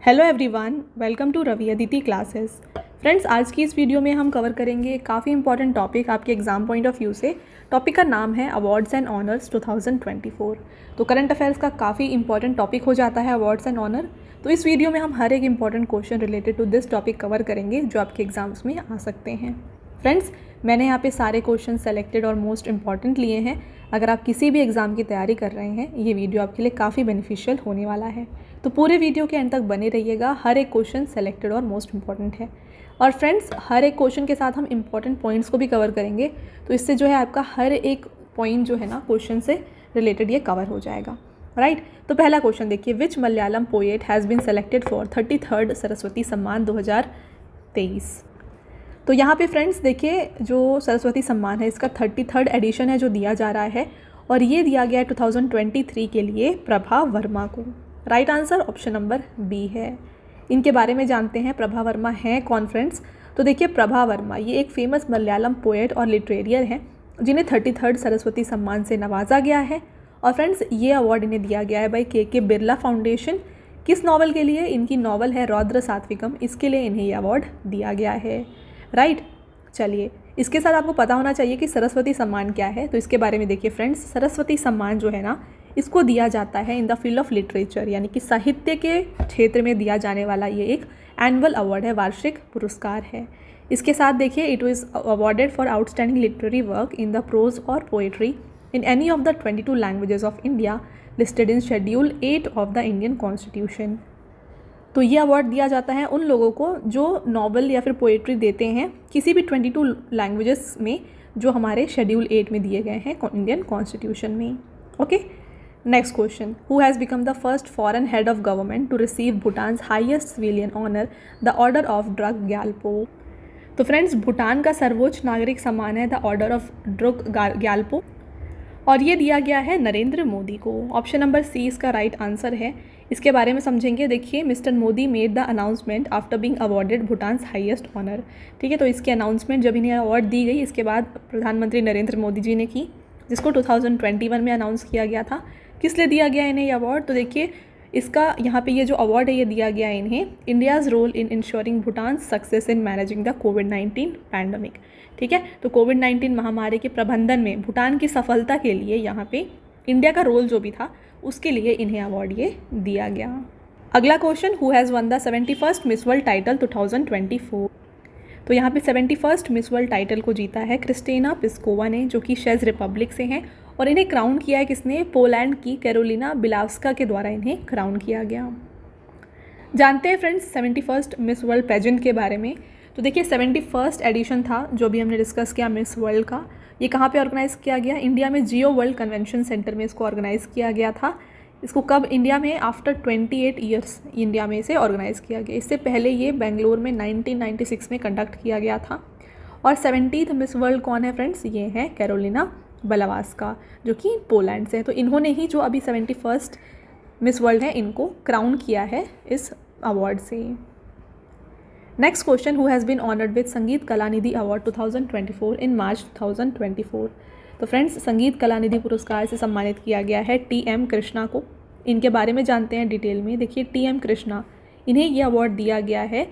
Hello everyone, welcome to Ravi Aditi classes. Friends, आज की इस वीडियो में हम कवर करेंगे काफ़ी इंपॉर्टेंट टॉपिक आपके एग्जाम पॉइंट ऑफ व्यू से। टॉपिक का नाम है अवार्ड्स एंड ऑनर्स 2024। तो करंट अफेयर्स का काफ़ी इंपॉर्टेंट टॉपिक हो जाता है अवार्ड्स एंड ऑनर। तो इस वीडियो में हम हर एक important question related to this topic cover करेंगे जो आपके एग्जाम्स में आ सकते हैं। फ्रेंड्स, मैंने यहाँ पे सारे क्वेश्चन सेलेक्टेड और मोस्ट इंपॉर्टेंट लिए हैं। अगर आप किसी भी एग्ज़ाम की तैयारी कर रहे हैं, ये वीडियो आपके लिए काफ़ी बेनिफिशियल होने वाला है। तो पूरे वीडियो के एंड तक बने रहिएगा। हर एक क्वेश्चन सेलेक्टेड और मोस्ट इंपॉर्टेंट है। और फ्रेंड्स, हर एक क्वेश्चन के साथ हम इंपॉर्टेंट पॉइंट्स को भी कवर करेंगे। तो इससे जो है आपका हर एक पॉइंट जो है ना क्वेश्चन से रिलेटेड ये कवर हो जाएगा, राइट। तो पहला क्वेश्चन देखिए, which Malayalam poet has been selected for 33rd Saraswati Samman 2023। तो यहाँ पे फ्रेंड्स देखिए, जो सरस्वती सम्मान है इसका 33rd एडिशन है जो दिया जा रहा है, और ये दिया गया है 2023 के लिए प्रभा वर्मा को। Right answer option number B है। इनके बारे में जानते हैं, प्रभा वर्मा हैं कौन फ्रेंड्स। तो देखिए, प्रभा वर्मा ये एक फेमस मलयालम पोएट और लिटरेरियर हैं जिन्हें 33rd सरस्वती सम्मान से नवाजा गया है। और फ्रेंड्स, ये अवार्ड इन्हें दिया गया है बाई के बिरला फाउंडेशन। किस नावल के लिए? इनकी नावल है रौद्र सात्विकम, इसके लिए इन्हें ये अवार्ड दिया गया है, राइट। चलिए, इसके साथ आपको पता होना चाहिए कि सरस्वती सम्मान क्या है। तो इसके बारे में देखिए फ्रेंड्स, सरस्वती सम्मान जो है ना, इसको दिया जाता है इन द फील्ड ऑफ लिटरेचर, यानी कि साहित्य के क्षेत्र में दिया जाने वाला ये एक एनुअल अवार्ड है, वार्षिक पुरस्कार है। इसके साथ देखिए, it was awarded for outstanding literary work in the prose और poetry in any of the 22 languages of India listed in schedule 8 of the Indian constitution. तो ये अवार्ड दिया जाता है उन लोगों को जो नॉवल या फिर पोएट्री देते हैं किसी भी 22 लैंग्वेजेस में जो हमारे शेड्यूल 8 में दिए गए हैं इंडियन कॉन्स्टिट्यूशन में। Okay, next question, who has become the first foreign head of government to receive Bhutan's highest civilian honour the order of Druk Gyalpo. तो फ्रेंड्स, भूटान का सर्वोच्च नागरिक सम्मान है the order of Druk Gyalpo, और ये दिया गया है नरेंद्र मोदी को। ऑप्शन नंबर सी इसका राइट आंसर है। इसके बारे में समझेंगे। देखिए, mister Modi made the announcement after being awarded Bhutan's highest honour. ठीक है, तो इसकी अनाउंसमेंट जब इन्हें अवार्ड दी गई, इसके बाद प्रधानमंत्री नरेंद्र मोदी जी ने की, जिसको 2021 में अनाउंस किया गया था। किस लिए दिया गया इन्हें ये अवार्ड? तो देखिए, इसका यहाँ पे ये जो अवार्ड है ये दिया गया है इन्हें India's role in ensuring Bhutan success in managing the कोविड-19 पैंडमिक। ठीक है, तो कोविड-19 महामारी के प्रबंधन में भूटान की सफलता के लिए यहाँ पे इंडिया का रोल जो भी था उसके लिए इन्हें अवार्ड ये दिया गया। अगला question, who has won the 71st miss world title 2024। तो यहाँ पे 71st मिस वर्ल्ड टाइटल को जीता है क्रिस्टेना पिस्कोवा ने, जो कि चेक रिपब्लिक से हैं, और इन्हें क्राउन किया है किसने? पोलैंड की कैरोलिना बिलावस्का के द्वारा इन्हें क्राउन किया गया। जानते हैं friends 71st miss world pageant के बारे में। तो देखिए, 71st एडिशन था जो भी हमने डिस्कस किया मिस वर्ल्ड का। ये कहाँ पे ऑर्गेनाइज़ किया गया? इंडिया में जियो वर्ल्ड कन्वेंशन सेंटर में इसको ऑर्गेनाइज़ किया गया था। इसको कब? इंडिया में आफ्टर 28 ईयर्स इंडिया में इसे ऑर्गेनाइज़ किया गया। इससे पहले ये बेंगलोर में 1996 में कंडक्ट किया गया था। और 70th मिस वर्ल्ड कौन है फ्रेंड्स? ये है कैरोलिना बिलावस्का, जो कि पोलैंड से है। तो इन्होंने ही जो अभी 71st मिस वर्ल्ड है इनको क्राउन किया है इस अवार्ड से। Next question, who has been honoured with Sangeet Kalanidhi award 2024 in March 2024। तो फ्रेंड्स, संगीत कलानिधि पुरस्कार से सम्मानित किया गया है टी.एम. कृष्णा को। इनके बारे में जानते हैं डिटेल में। देखिए, टी.एम. कृष्णा, इन्हें ये अवार्ड दिया गया है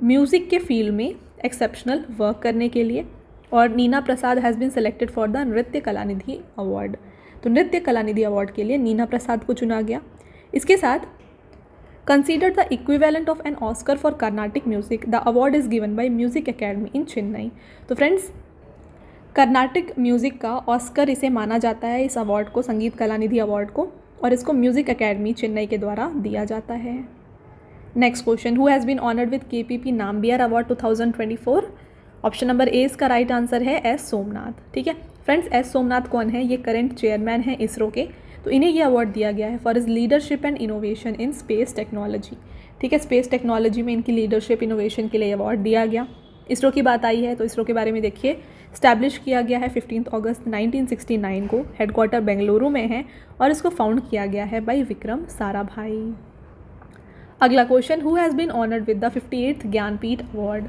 म्यूज़िक के फील्ड में एक्सेप्शनल वर्क करने के लिए। और Nina Prasad has been selected for the Nritya Kalanidhi award. तो नृत्य कलानिधि अवार्ड के लिए नीना प्रसाद को चुना गया। इसके साथ considered the equivalent of an Oscar for Carnatic music, the award is given by music academy in Chennai. तो फ्रेंड्स, कर्नाटिक म्यूज़िक का ऑस्कर इसे माना जाता है, इस अवार्ड को, संगीत कलानिधि अवार्ड को, और इसको म्यूज़िक एकेडमी चेन्नई के द्वारा दिया जाता है। Next question, who has been honoured with K P P. Nambiar award 2024। Option number A इसका राइट आंसर है एस सोमनाथ। ठीक है फ्रेंड्स, एस सोमनाथ कौन है? ये करंट चेयरमैन है इसरो के। तो इन्हें ये अवार्ड दिया गया है for is leadership and innovation in space technology. ठीक है, स्पेस टेक्नोलॉजी में इनकी लीडरशिप इनोवेशन के लिए अवार्ड दिया गया। इसरो की बात आई है तो इसरो के बारे में देखिए, स्टैब्लिश किया गया है 15 अगस्त 1969 को, हेडक्वार्टर बेंगलुरु में है, और इसको फाउंड किया गया है बाई विक्रम साराभाई। अगला question, who has been honoured with the 58th Jnanpith award.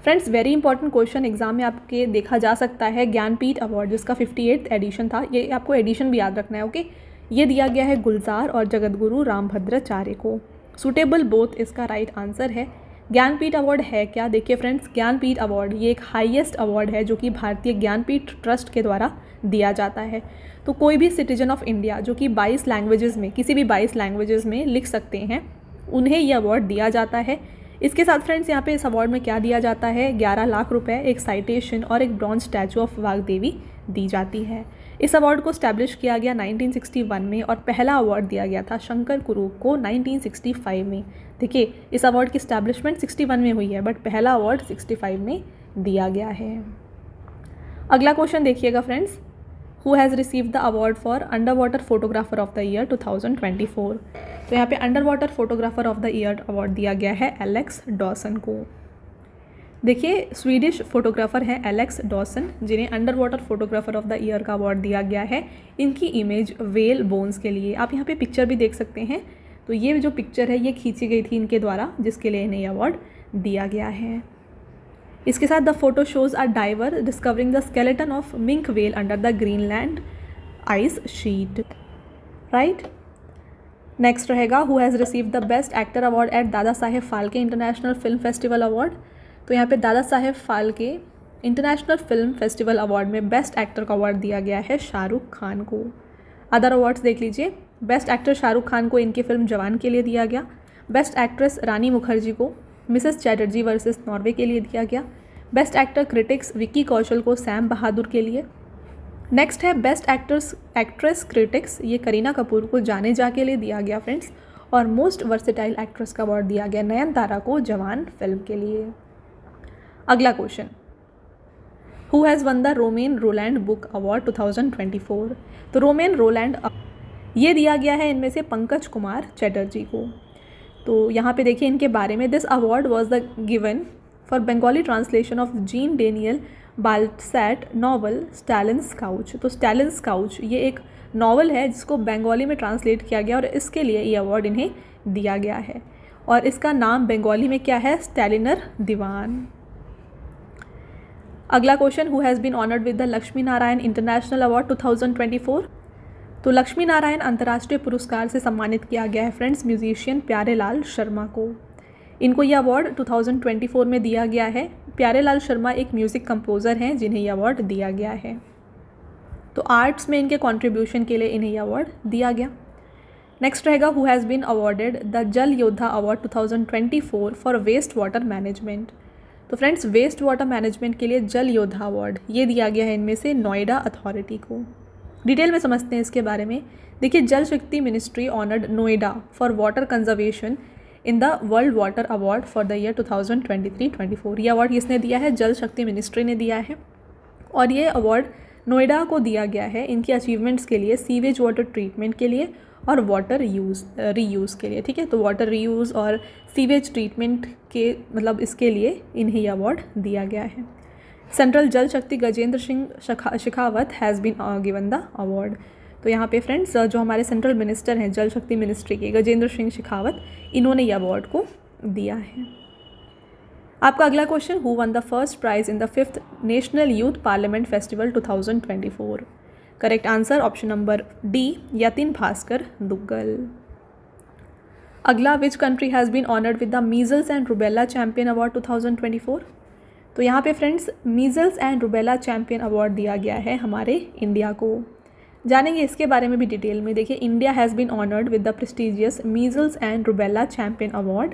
Friends, very important question exam में आपके देखा जा सकता है। ज्ञानपीठ अवार्ड जिसका 58th एडिशन था, ये आपको एडिशन भी याद रखना है। ओके, ये दिया गया है गुलजार और जगतगुरु रामभद्राचार्य को। सूटेबल बोथ इसका राइट आंसर है। ज्ञानपीठ अवार्ड है क्या? देखिए फ्रेंड्स, ज्ञानपीठ अवार्ड ये एक हाईएस्ट अवार्ड है जो कि भारतीय ज्ञानपीठ ट्रस्ट के द्वारा दिया जाता है। तो कोई भी सिटीजन ऑफ इंडिया जो कि 22 लैंग्वेजेस में, किसी भी 22 लैंग्वेजेस में लिख सकते हैं, उन्हें ये अवार्ड दिया जाता है। इसके साथ फ्रेंड्स यहाँ पे इस अवार्ड में क्या दिया जाता है? 11 लाख रुपए, एक साइटेशन और एक ब्रॉन्ज स्टैचू ऑफ वाग्देवी दी जाती है। इस अवार्ड को स्टैब्लिश किया गया 1961 में और पहला अवार्ड दिया गया था शंकर कुरूप को 1965 में। देखिए, इस अवार्ड की स्टैब्लिशमेंट 61 में हुई है बट पहला अवार्ड 65 में दिया गया है। अगला क्वेश्चन देखिएगा friends, who has received the award for under water photographer of the year 2024? तो यहाँ पे under water photographer of the year award दिया गया है एलेक्स डॉसन को। देखिए, स्वीडिश फोटोग्राफर हैं एलेक्स डॉसन, जिन्हें under water photographer of the year का अवार्ड दिया गया है इनकी इमेज वेल बोन्स के लिए। आप यहाँ पे पिक्चर भी देख सकते हैं। तो ये जो पिक्चर है ये खींची गई थी इनके द्वारा, जिसके लिए इन्हें अवार्ड दिया गया है। इसके साथ the photo shows a diver discovering the skeleton of minke whale under the Greenland ice sheet, right. Next रहेगा, who has receive the best actor award at Dada Saheb Phalke international film festival award? तो यहाँ पे Dada Saheb Phalke international film festival award में best actor का award दिया गया है शाहरुख खान को। अदर अवार्ड्स देख लीजिए, बेस्ट एक्टर शाहरुख खान को इनकी फिल्म जवान के लिए दिया गया। बेस्ट एक्ट्रेस रानी मुखर्जी को मिसेस चैटर्जी वर्सेस नॉर्वे के लिए दिया गया। Best actor critics Vicky Kaushal को सैम बहादुर के लिए। नेक्स्ट है बेस्ट एक्ट्रेस क्रिटिक्स, ये करीना कपूर को जाने जा के लिए दिया गया फ्रेंड्स। और मोस्ट वर्सेटाइल एक्ट्रेस का अवार्ड दिया गया नयनतारा को जवान फिल्म के लिए। अगला question, who has won the Romain Rolland book award 2024? तो रोमेन रोलैंड ये दिया गया है इनमें से पंकज कुमार चैटर्जी को। तो यहाँ पे देखिए इनके बारे में, this award was the given for Bengali translation of Jean Daniel Baltassat novel Stalin's couch. तो स्टैलिन्स काउच ये एक नॉवल है जिसको बंगाली में ट्रांसलेट किया गया और इसके लिए ये अवार्ड इन्हें दिया गया है। और इसका नाम बंगाली में क्या है? स्टैलिनर दीवान। अगला question, who has been honoured with the Lakshmi Narayan international award 2024? तो लक्ष्मी नारायण अंतर्राष्ट्रीय पुरस्कार से सम्मानित किया गया है फ्रेंड्स म्यूजिशियन प्यारेलाल शर्मा को। इनको यह अवार्ड 2024 में दिया गया है। प्यारेलाल शर्मा एक म्यूज़िक कंपोज़र हैं जिन्हें यह अवार्ड दिया गया है। तो आर्ट्स में इनके कंट्रीब्यूशन के लिए इन्हें यह अवार्ड दिया गया। नेक्स्ट रहेगा, who has been awarded the Jal Yoddha award 2024 for waste water management? तो फ्रेंड्स, वेस्ट वाटर मैनेजमेंट के लिए जल योद्धा अवार्ड ये दिया गया है इनमें से नोएडा अथॉरिटी को। डिटेल में समझते हैं इसके बारे में। देखिए, जल शक्ति ministry honoured Noida for water conservation in the world water award for the year 2023-24। ये अवार्ड किसने दिया है? जल शक्ति मिनिस्ट्री ने दिया है। और ये अवार्ड नोएडा को दिया गया है इनकी अचीवमेंट्स के लिए, सीवेज वाटर ट्रीटमेंट के लिए और वाटर रीयूज़ के लिए। ठीक है, तो वाटर रीयूज़ और सीवेज ट्रीटमेंट के मतलब इसके लिए इन्हें यह अवार्ड दिया गया है। Central Jal Shakti Gajendra Singh Shekhawat has been given the award. तो यहाँ पे फ्रेंड्स, जो हमारे सेंट्रल मिनिस्टर हैं जल शक्ति मिनिस्ट्री के, गजेंद्र सिंह शेखावत, इन्होंने यह अवार्ड को दिया है। आपका अगला question, who won the first prize in the 5th national youth parliament festival 2024? Correct answer option number D, Yatin Bhaskar Duggal. अगला, which country has been honoured with the measles and rubella champion award 2024? तो यहाँ पे friends, measles and rubella champion award दिया गया है हमारे India को। जानेंगे इसके बारे में भी डिटेल में। देखिए, India has been honoured with the prestigious measles and rubella champion award.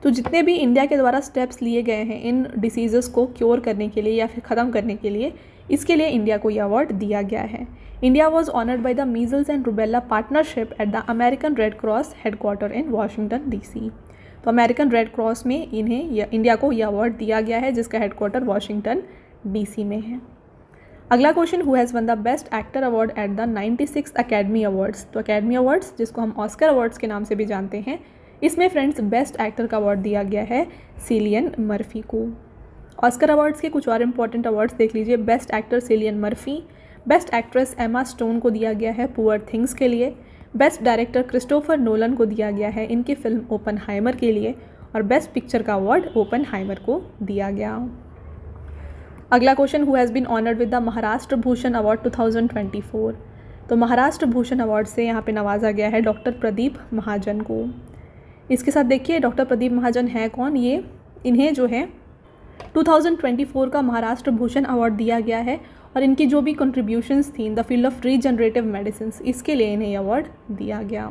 तो जितने भी इंडिया के द्वारा स्टेप्स लिए गए हैं इन डिसीज़ेस को क्योर करने के लिए या फिर ख़त्म करने के लिए, इसके लिए इंडिया को यह अवार्ड दिया गया है। India was honoured by the measles and rubella partnership at the American red cross headquarter in Washington DC। तो अमेरिकन रेड क्रॉस में इंडिया को यह अवार्ड दिया गया है जिसका हेडक्वार्टर वाशिंगटन DC में है। अगला question, who has won the best actor award at the 96th academy awards? तो अकेडमी अवार्ड्स, जिसको हम ऑस्कर अवार्ड्स के नाम से भी जानते हैं, इसमें फ्रेंड्स बेस्ट एक्टर का अवार्ड दिया गया है सिलियन मर्फी को। ऑस्कर अवार्ड्स के कुछ और इंपॉर्टेंट अवार्ड्स देख लीजिए। Best actor Cillian Murphy, best actress Emma Stone को दिया गया है पुअर थिंग्स के लिए, बेस्ट डायरेक्टर क्रिस्टोफर नोलन को दिया गया है इनकी फिल्म ओपनहाइमर के लिए, और बेस्ट पिक्चर का अवार्ड ओपनहाइमर को दिया गया। अगला question, who has been honoured with the Maharashtra Bhushan award 2024? तो महाराष्ट्र भूषण अवार्ड से यहाँ पे नवाजा गया है डॉक्टर प्रदीप महाजन को। इसके साथ देखिए डॉक्टर प्रदीप महाजन है कौन, ये इन्हें जो है 2024 का महाराष्ट्र भूषण अवार्ड दिया गया है और इनकी जो भी कंट्रीब्यूशंस थी in the field of regenerative medicine, इसके लिए इन्हें अवार्ड दिया गया।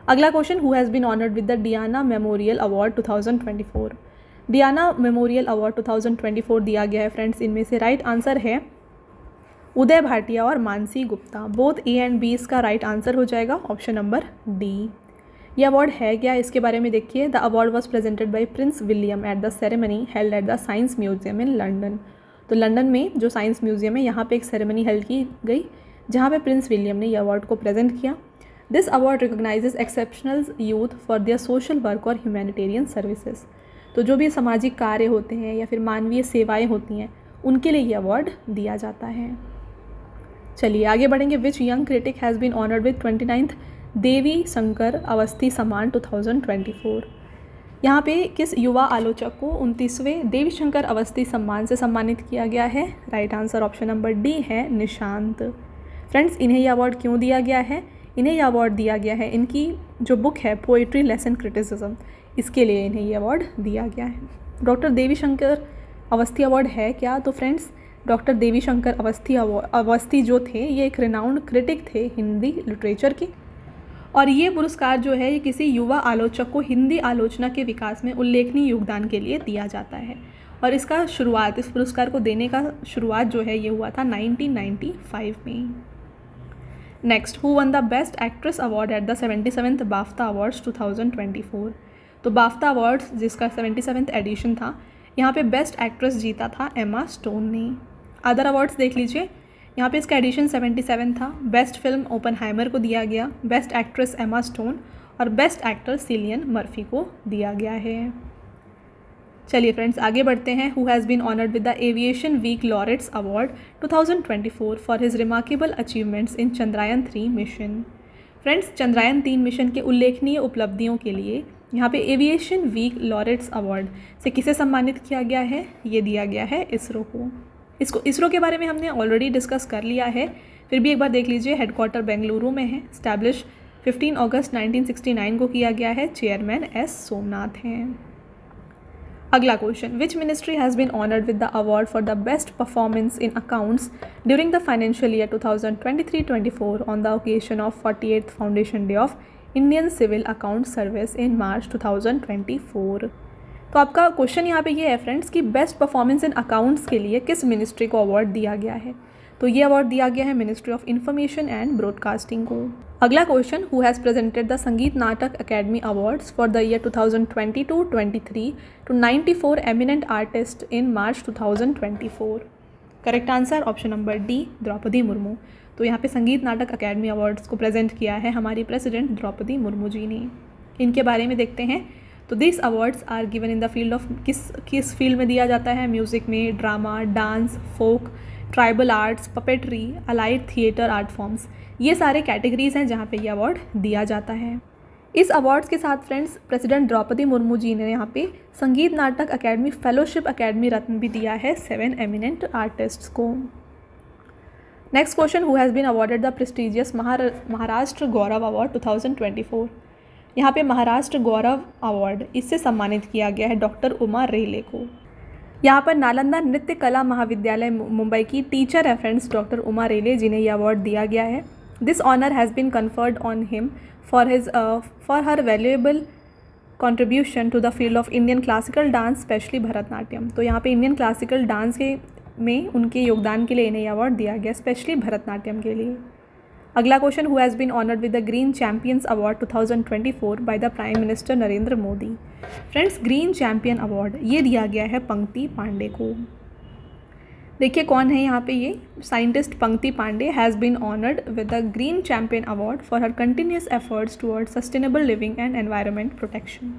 अगला question, who has been honoured with the Diana memorial award 2024। Diana memorial award 2024 दिया गया है फ्रेंड्स, इनमें से राइट आंसर है उदय भाटिया और Mansi Gupta. Both A and B इसका राइट आंसर हो जाएगा, ऑप्शन नंबर डी। ये अवार्ड है क्या, इसके बारे में देखिए। The award was presented by Prince William at the ceremony held at the science museum in London. तो लंदन में जो साइंस म्यूजियम है यहाँ पे एक सेरेमनी हेल्ड की गई जहाँ पे प्रिंस विलियम ने ये अवार्ड को प्रेजेंट किया। This award recognises exceptional youth for their social work और ह्यूमैनिटेरियन सर्विसेज। तो जो भी सामाजिक कार्य होते हैं या फिर मानवीय सेवाएं होती हैं उनके लिए ये अवार्ड दिया जाता है। चलिए आगे बढ़ेंगे। Which young critic has been honoured with 29th Devi Shankar Awasthi Samman 2024। यहाँ पे किस युवा आलोचक को 29वें देवी शंकर अवस्थी सम्मान से सम्मानित किया गया है? Right answer option number D है निशांत। फ्रेंड्स, इन्हें यह अवार्ड क्यों दिया गया है? इन्हें यह अवार्ड दिया गया है इनकी जो बुक है पोइट्री लेसन क्रिटिसिज्म, इसके लिए इन्हें यह अवार्ड दिया गया है। डॉक्टर देवी शंकर अवस्थी अवार्ड है क्या? तो फ्रेंड्स, डॉक्टर देवी शंकर अवस्थी जो थे ये एक रिनाउंड क्रिटिक थे हिंदी लिटरेचर के, और ये पुरस्कार जो है ये किसी युवा आलोचक को हिंदी आलोचना के विकास में उल्लेखनीय योगदान के लिए दिया जाता है। और इसका शुरुआत, इस पुरस्कार को देने का शुरुआत जो है ये हुआ था 1995 में। Next, who won the best actress award at the 77th बाफ्ता awards 2024। तो बाफ्ता अवार्ड्स जिसका 77th एडिशन था, यहाँ पे बेस्ट एक्ट्रेस जीता था एमा स्टोन ने। अदर अवार्ड्स देख लीजिए, यहाँ पे इसका एडिशन 77 था। बेस्ट फिल्म ओपनहाइमर को दिया गया, बेस्ट एक्ट्रेस एमा स्टोन और बेस्ट एक्टर सिलियन मर्फी को दिया गया है। चलिए फ्रेंड्स आगे बढ़ते हैं। Who has been honoured with the aviation week laureates award 2024 for his remarkable achievements in Chandrayaan 3 mission. Friends, Chandrayaan 3 mission के उल्लेखनीय उपलब्धियों के लिए यहाँ पे एविएशन वीक लॉरेट्स अवार्ड से किसे सम्मानित किया गया है? ये दिया गया है इसरो को। इसरो के बारे में हमने ऑलरेडी डिस्कस कर लिया है, फिर भी एक बार देख लीजिए। हेडक्वार्टर बेंगलुरु में है, स्टैब्लिश 15 अगस्त 1969 को किया गया है, चेयरमैन एस सोमनाथ हैं। अगला question, which ministry has been honoured with the award for the best performance in accounts during the financial year 2023-24 on the occasion of 48th foundation day of Indian civil account service in March 2024। तो आपका question यहाँ पे ये है friends कि best performance in accounts के लिए किस मिनिस्ट्री को अवार्ड दिया गया है? तो ये अवार्ड दिया गया है ministry of information and broadcasting को। अगला question, who has presented the Sangeet Natak academy awards for the year 2022-23 to 94 eminent artist in March 2024। Correct answer option number D, Draupadi Murmu. तो यहाँ पे संगीत नाटक अकेडमी अवार्ड्स को प्रेजेंट किया है हमारी प्रेसिडेंट द्रौपदी मुर्मू जी ने। इनके बारे में देखते हैं। तो this awards are given in the field of किस फील्ड में दिया जाता है? म्यूज़िक में, drama, dance, folk, tribal arts, puppetry, allied theatre art forms, ये सारे कैटेगरीज हैं जहाँ पे ये अवार्ड दिया जाता है। इस अवार्ड्स के साथ फ्रेंड्स प्रेसिडेंट द्रौपदी मुर्मू जी ने यहाँ पे संगीत नाटक अकेडमी फेलोशिप अकेडमी रत्न भी दिया है 7 एमिनेंट आर्टिस्ट्स को। Next question, who has been awarded the prestigious Maharashtra Gaurav award 2024। यहाँ पे महाराष्ट्र गौरव अवार्ड इससे सम्मानित किया गया है डॉक्टर उमा रेले को। यहाँ पर नालंदा नृत्य कला महाविद्यालय मुंबई की टीचर है फ्रेंड्स डॉक्टर उमा रेले जिन्हें यह अवार्ड दिया गया है। This honour has been conferred on him for her valuable contribution to the field of Indian classical dance specially Bharatanatyam. तो यहाँ पे इंडियन क्लासिकल डांस में उनके योगदान के लिए इन्हें अवार्ड दिया गया, स्पेशली भरतनाट्यम के लिए। अगला question, who has been honoured with the green champions award 2024 by the prime minister Narendra Modi. Friends, green champion award ये दिया गया है पंक्ति पांडे को। देखिए कौन है यहाँ पे, ये scientist Pankti Pandey has been honoured with the green champion award for her continuous efforts toward sustainable living and environment protection.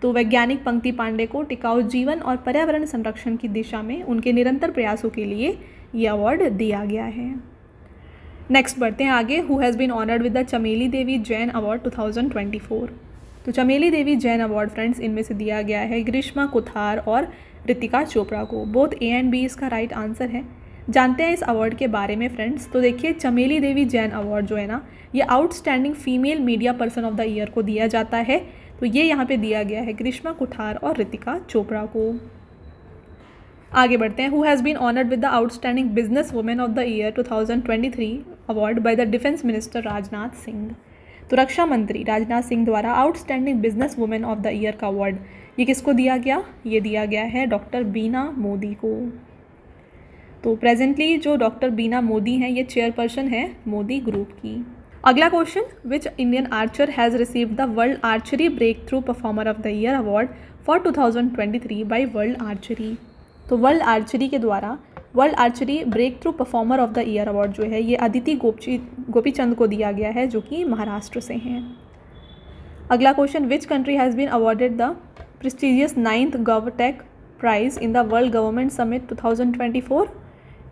तो वैज्ञानिक पंक्ति पांडे को टिकाऊ जीवन और पर्यावरण संरक्षण की दिशा में उनके निरंतर प्रयासों के लिए ये अवार्ड दिया गया है। नेक्स्ट बढ़ते हैं आगे। Who has been honoured with the Chameli Devi Jain award 2024। तो चमेली देवी जैन अवार्ड फ्रेंड्स इनमें से दिया गया है ग्रीष्मा कुथार और रितिका चोपड़ा को। बोथ ए एंड बी इसका राइट आंसर है। जानते हैं इस अवार्ड के बारे में फ्रेंड्स। तो देखिए चमेली देवी जैन अवार्ड जो है ना, ये outstanding female media person of the year को दिया जाता है तो ये यहाँ पे दिया गया है ग्रीष्मा कुठार और रितिका चोपड़ा को। आगे बढ़ते हैं। Who has been honoured with the outstanding business women of the year 2023 award by the defence minister Rajnath Singh. तो रक्षा मंत्री राजनाथ सिंह द्वारा outstanding business women of the year का अवार्ड ये किसको दिया गया? ये दिया गया है डॉक्टर बीना मोदी को। तो प्रेजेंटली जो डॉक्टर बीना मोदी हैं ये चेयरपर्सन है मोदी ग्रुप की। अगला question, which Indian archer has received the world archery breakthrough performer of the year award for 2023 by world archery. तो वर्ल्ड आर्चरी के द्वारा world archery breakthrough performer of the year award जो है ये अदिति गोपीचंद को दिया गया है जो कि महाराष्ट्र से हैं। अगला question, which country has been awarded the prestigious 9th GovTech prize in the world government summit 2024?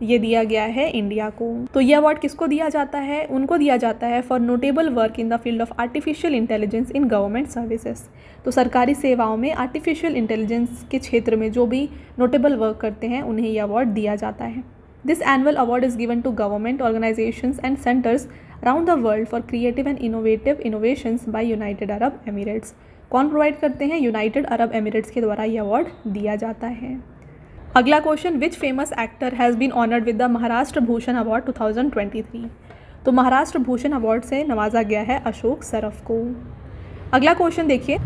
ये दिया गया है इंडिया को। तो ये अवार्ड किसको दिया जाता है? उनको दिया जाता है for notable work in the field of artificial intelligence in government services. तो सरकारी सेवाओं में आर्टिफिशियल इंटेलिजेंस के क्षेत्र में जो भी नोटेबल वर्क करते हैं उन्हें ये अवार्ड दिया जाता है। This annual award is given to government organisations and centres around the world for creative and innovative innovations by United Arab Emirates. कौन प्रोवाइड करते हैं? यूनाइटेड अरब एमिरेट्स के द्वारा ये अवार्ड दिया जाता है। अगला question, which famous actor has been honoured with the Maharashtra Bhushan award 2023? तो महाराष्ट्र भूषण अवार्ड से नवाजा गया है अशोक सरफ को। अगला क्वेश्चन देखिए,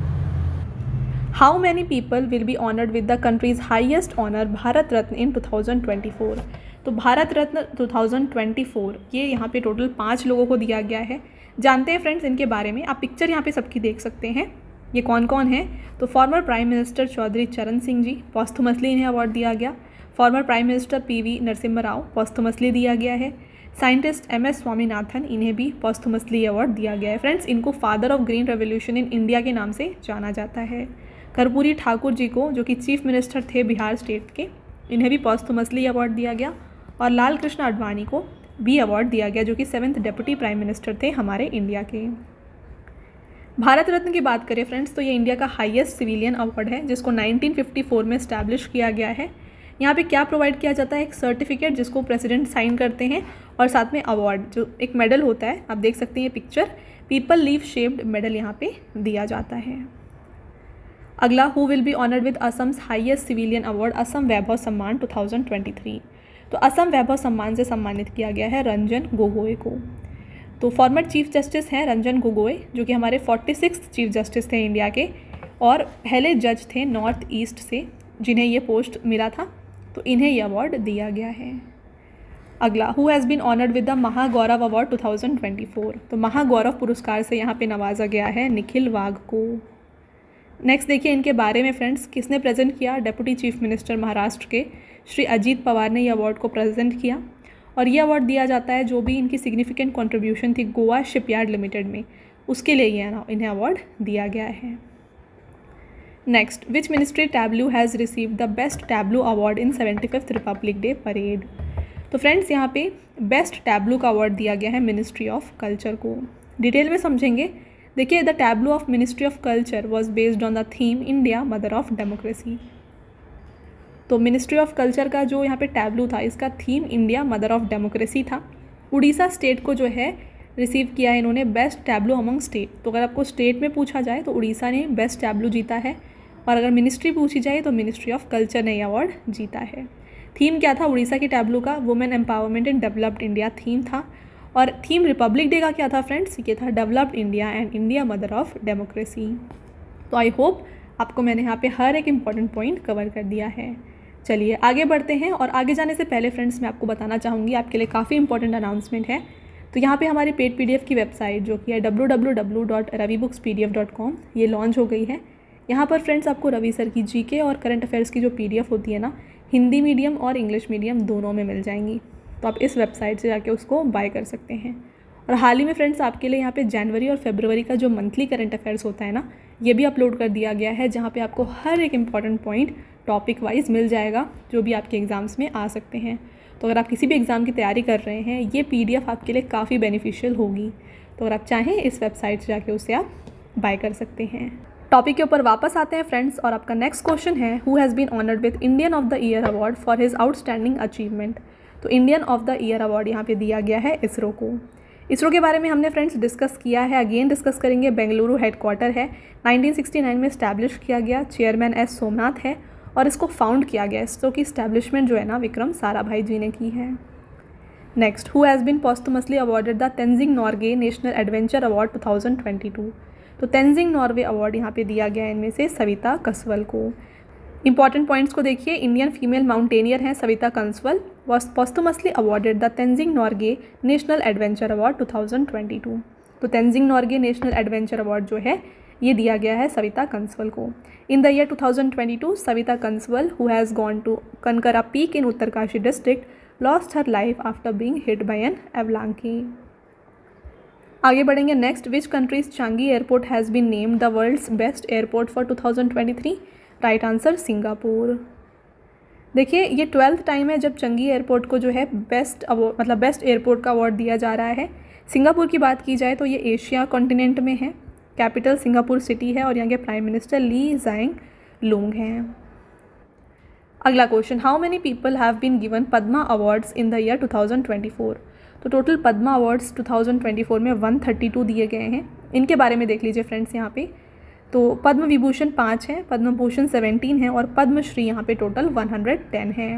how many people will be honoured with the country's highest honour Bharat Ratna in 2024? तो भारत रत्न 2024 ये यहाँ पे टोटल 5 लोगों को दिया गया है। जानते हैं फ्रेंड्स इनके बारे में, आप पिक्चर यहाँ पे सबकी देख सकते हैं। ये कौन कौन है? तो फॉर्मर प्राइम मिनिस्टर चौधरी चरण सिंह जी, पॉस्थुमसली इन्हें अवार्ड दिया गया। Former prime minister PV Narasimha Rao, पॉस्थुमसली दिया गया है। साइंटिस्ट MS स्वामीनाथन, इन्हें भी पॉस्थुमसली अवार्ड दिया गया है। फ्रेंड्स इनको father of green revolution in India के नाम से जाना जाता है। कर्पूरी ठाकुर जी को, जो कि चीफ मिनिस्टर थे बिहार स्टेट के, इन्हें भी पॉस्थुमसली अवार्ड दिया गया। और लाल कृष्ण आडवाणी को भी अवार्ड दिया गया जो कि 7th डेप्यूटी प्राइम मिनिस्टर थे हमारे इंडिया के। भारत रत्न की बात करें फ्रेंड्स तो ये इंडिया का हाईएस्ट सिविलियन अवार्ड है जिसको 1954 में इस्टेब्लिश किया गया है। यहाँ पे क्या प्रोवाइड किया जाता है? एक सर्टिफिकेट जिसको प्रेसिडेंट साइन करते हैं और साथ में अवार्ड जो एक मेडल होता है, आप देख सकते हैं ये picture, peepal leaf shaped medal यहाँ पे दिया जाता है। अगला, who will be honoured with Assam's highest civilian award Assam Vaibhav Samman 2023? तो असम वैभव सम्मान से सम्मानित किया गया है रंजन गोगोई को। तो फॉर्मर चीफ जस्टिस हैं रंजन गोगोई जो कि हमारे 46th चीफ जस्टिस थे इंडिया के और पहले जज थे नॉर्थ ईस्ट से जिन्हें ये पोस्ट मिला था, तो इन्हें ये अवार्ड दिया गया है। अगला, who has been honoured with the Mahagaurav award 2024? तो महागौरव पुरस्कार से यहाँ पे नवाजा गया है निखिल वाघ को। नेक्स्ट देखिए इनके बारे में फ्रेंड्स, किसने प्रेजेंट किया? डेप्यूटी चीफ मिनिस्टर महाराष्ट्र के श्री अजीत पवार ने ये अवार्ड को प्रेजेंट किया और ये अवार्ड दिया जाता है जो भी इनकी सिग्निफिकेंट कंट्रीब्यूशन थी गोवा शिपयार्ड लिमिटेड में, उसके लिए ये इन्हें अवार्ड दिया गया है। Next, which ministry tableau has received the best tableau award in 75th Republic day parade? तो फ्रेंड्स यहाँ पे बेस्ट टैब्लू का अवार्ड दिया गया है मिनिस्ट्री ऑफ कल्चर को। डिटेल में समझेंगे। देखिए, the tableau of ministry of culture was based on the theme India mother of democracy. तो मिनिस्ट्री ऑफ कल्चर का जो यहाँ पे टैब्लू था इसका theme India mother of democracy था। उड़ीसा स्टेट को जो है रिसीव किया है इन्होंने बेस्ट टैब्लू अमंग स्टेट। तो अगर आपको स्टेट में पूछा जाए तो उड़ीसा ने बेस्ट टैब्लू जीता है और अगर मिनिस्ट्री पूछी जाए तो मिनिस्ट्री ऑफ कल्चर ने यह अवार्ड जीता है। थीम क्या था उड़ीसा के टैब्लू का? Women empowerment in developed India theme था। और थीम रिपब्लिक डे का क्या था फ्रेंड्स? ये था developed India and India mother of democracy. तो आई होप आपको मैंने यहाँ पे हर एक इम्पॉर्टेंट पॉइंट कवर कर दिया है। चलिए आगे बढ़ते हैं और आगे जाने से पहले फ्रेंड्स मैं आपको बताना चाहूँगी आपके लिए काफ़ी इंपॉर्टेंट अनाउंसमेंट है। तो यहाँ पे हमारी पेड PDF की वेबसाइट जो कि है www.ravibookspdf.com ये लॉन्च हो गई है। यहाँ पर फ्रेंड्स आपको रवि सर की GK और करंट अफेयर्स की जो PDF होती है ना, हिंदी मीडियम और इंग्लिश मीडियम दोनों में मिल जाएंगी। तो आप इस वेबसाइट से जाके उसको बाय कर सकते हैं। और हाल ही में फ्रेंड्स आपके लिए यहाँ पे जनवरी और फरवरी का जो मंथली करंट अफेयर्स होता है ना, ये भी अपलोड कर दिया गया है जहाँ पे आपको हर एक इम्पॉर्टेंट पॉइंट टॉपिक वाइज मिल जाएगा जो भी आपके एग्ज़ाम्स में आ सकते हैं। तो अगर आप किसी भी एग्ज़ाम की तैयारी कर रहे हैं ये PDF आपके लिए काफ़ी बेनिफिशियल होगी। तो अगर आप चाहें इस वेबसाइट से जाके उसे आप बाय कर सकते हैं। टॉपिक के ऊपर वापस आते हैं फ्रेंड्स और आपका नेक्स्ट क्वेश्चन है, who has been honoured with Indian of the year award for his outstanding achievement? तो Indian of the year award यहाँ पे दिया गया है इसरो को। इसरो के बारे में हमने फ्रेंड्स डिस्कस किया है, अगेन डिस्कस करेंगे। बेंगलुरु हेडक्वार्टर है, 1969 में इस्टेब्लिश किया गया, चेयरमैन एस सोमनाथ है और इसको फाउंड किया गया। इसरो की इस्टेब्लिशमेंट जो है ना विक्रम साराभाई जी ने की है। Next, who has been posthumously awarded the Tenzing Norgay national adventure award 2022। तो तेंजिंग नॉर्वे अवार्ड यहाँ पे दिया गया है इनमें से सविता कंसवाल को। इंपॉर्टेंट पॉइंट्स को देखिए, इंडियन फीमेल माउंटेनियर हैं Savita Kanswal, was posthumously awarded the Tenzing Norgay national adventure award 2022। तो Tenzing Norgay national adventure award जो है ये दिया गया है सविता कंसवाल को। In the year 2022 Savita Kanswal, who has gone to Kanakra peak in Uttarkashi district, lost her life after being hit by an avalanche. आगे बढ़ेंगे। Next, which country's Changi airport has been named the world's best airport for 2023। Right answer Singapore. देखिए ये 12th time है जब चंगी airport को जो है बेस्ट एयरपोर्ट का अवार्ड दिया जा रहा है। सिंगापुर की बात की जाए तो ये एशिया कॉन्टिनेंट में है, कैपिटल सिंगापुर सिटी है और यहाँ के प्राइम मिनिस्टर ली ज़ाइंग लुंग हैं। अगला question, how many people have been given Padma awards in the year 2024। तो टोटल पद्मा अवार्ड्स 2024 में 132 दिए गए हैं। इनके बारे में देख लीजिए फ्रेंड्स यहाँ पे। तो पद्म विभूषण 5 हैं, पद्म भूषण 17 हैं और पद्मश्री यहाँ पे टोटल 110 हैं।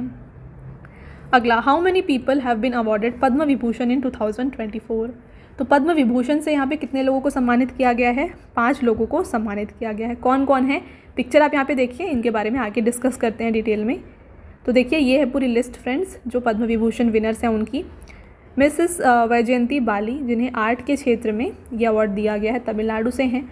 अगला, how many people have been awarded Padma Vibhushan in 2024। तो पद्म विभूषण से यहाँ पे कितने लोगों को सम्मानित किया गया है? 5 लोगों को सम्मानित किया गया है। कौन कौन है? पिक्चर आप यहाँ पे देखिए, इनके बारे में आगे डिस्कस करते हैं डिटेल में। तो देखिए ये है पूरी लिस्ट फ्रेंड्स जो पद्म विभूषण विनर्स हैं उनकी। मिसेस वैजयंती बाली, जिन्हें आर्ट के क्षेत्र में ये अवार्ड दिया गया है, तमिलनाडु से हैं।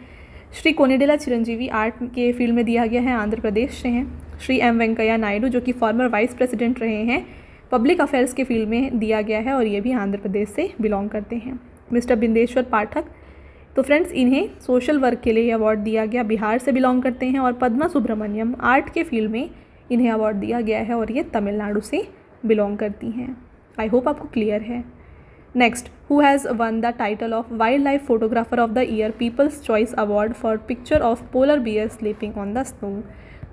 श्री कोनिडेला चिरंजीवी आर्ट के फील्ड में दिया गया है, आंध्र प्रदेश से हैं। श्री एम वेंकैया नायडू जो कि फॉर्मर वाइस प्रेसिडेंट रहे हैं, पब्लिक अफेयर्स के फील्ड में दिया गया है और ये भी आंध्र प्रदेश से बिलोंग करते हैं। मिस्टर बिंदेश्वर पाठक, तो फ्रेंड्स इन्हें सोशल वर्क के लिए अवार्ड दिया गया, बिहार से बिलोंग करते हैं। और पद्मा सुब्रमण्यम आर्ट के फील्ड में इन्हें अवार्ड दिया गया है और ये तमिलनाडु से बिलोंग करती हैं। आई होप आपको क्लियर है। Next, who has won the title of wild life photographer of the year people's choice award for picture of polar bear sleeping on the snow.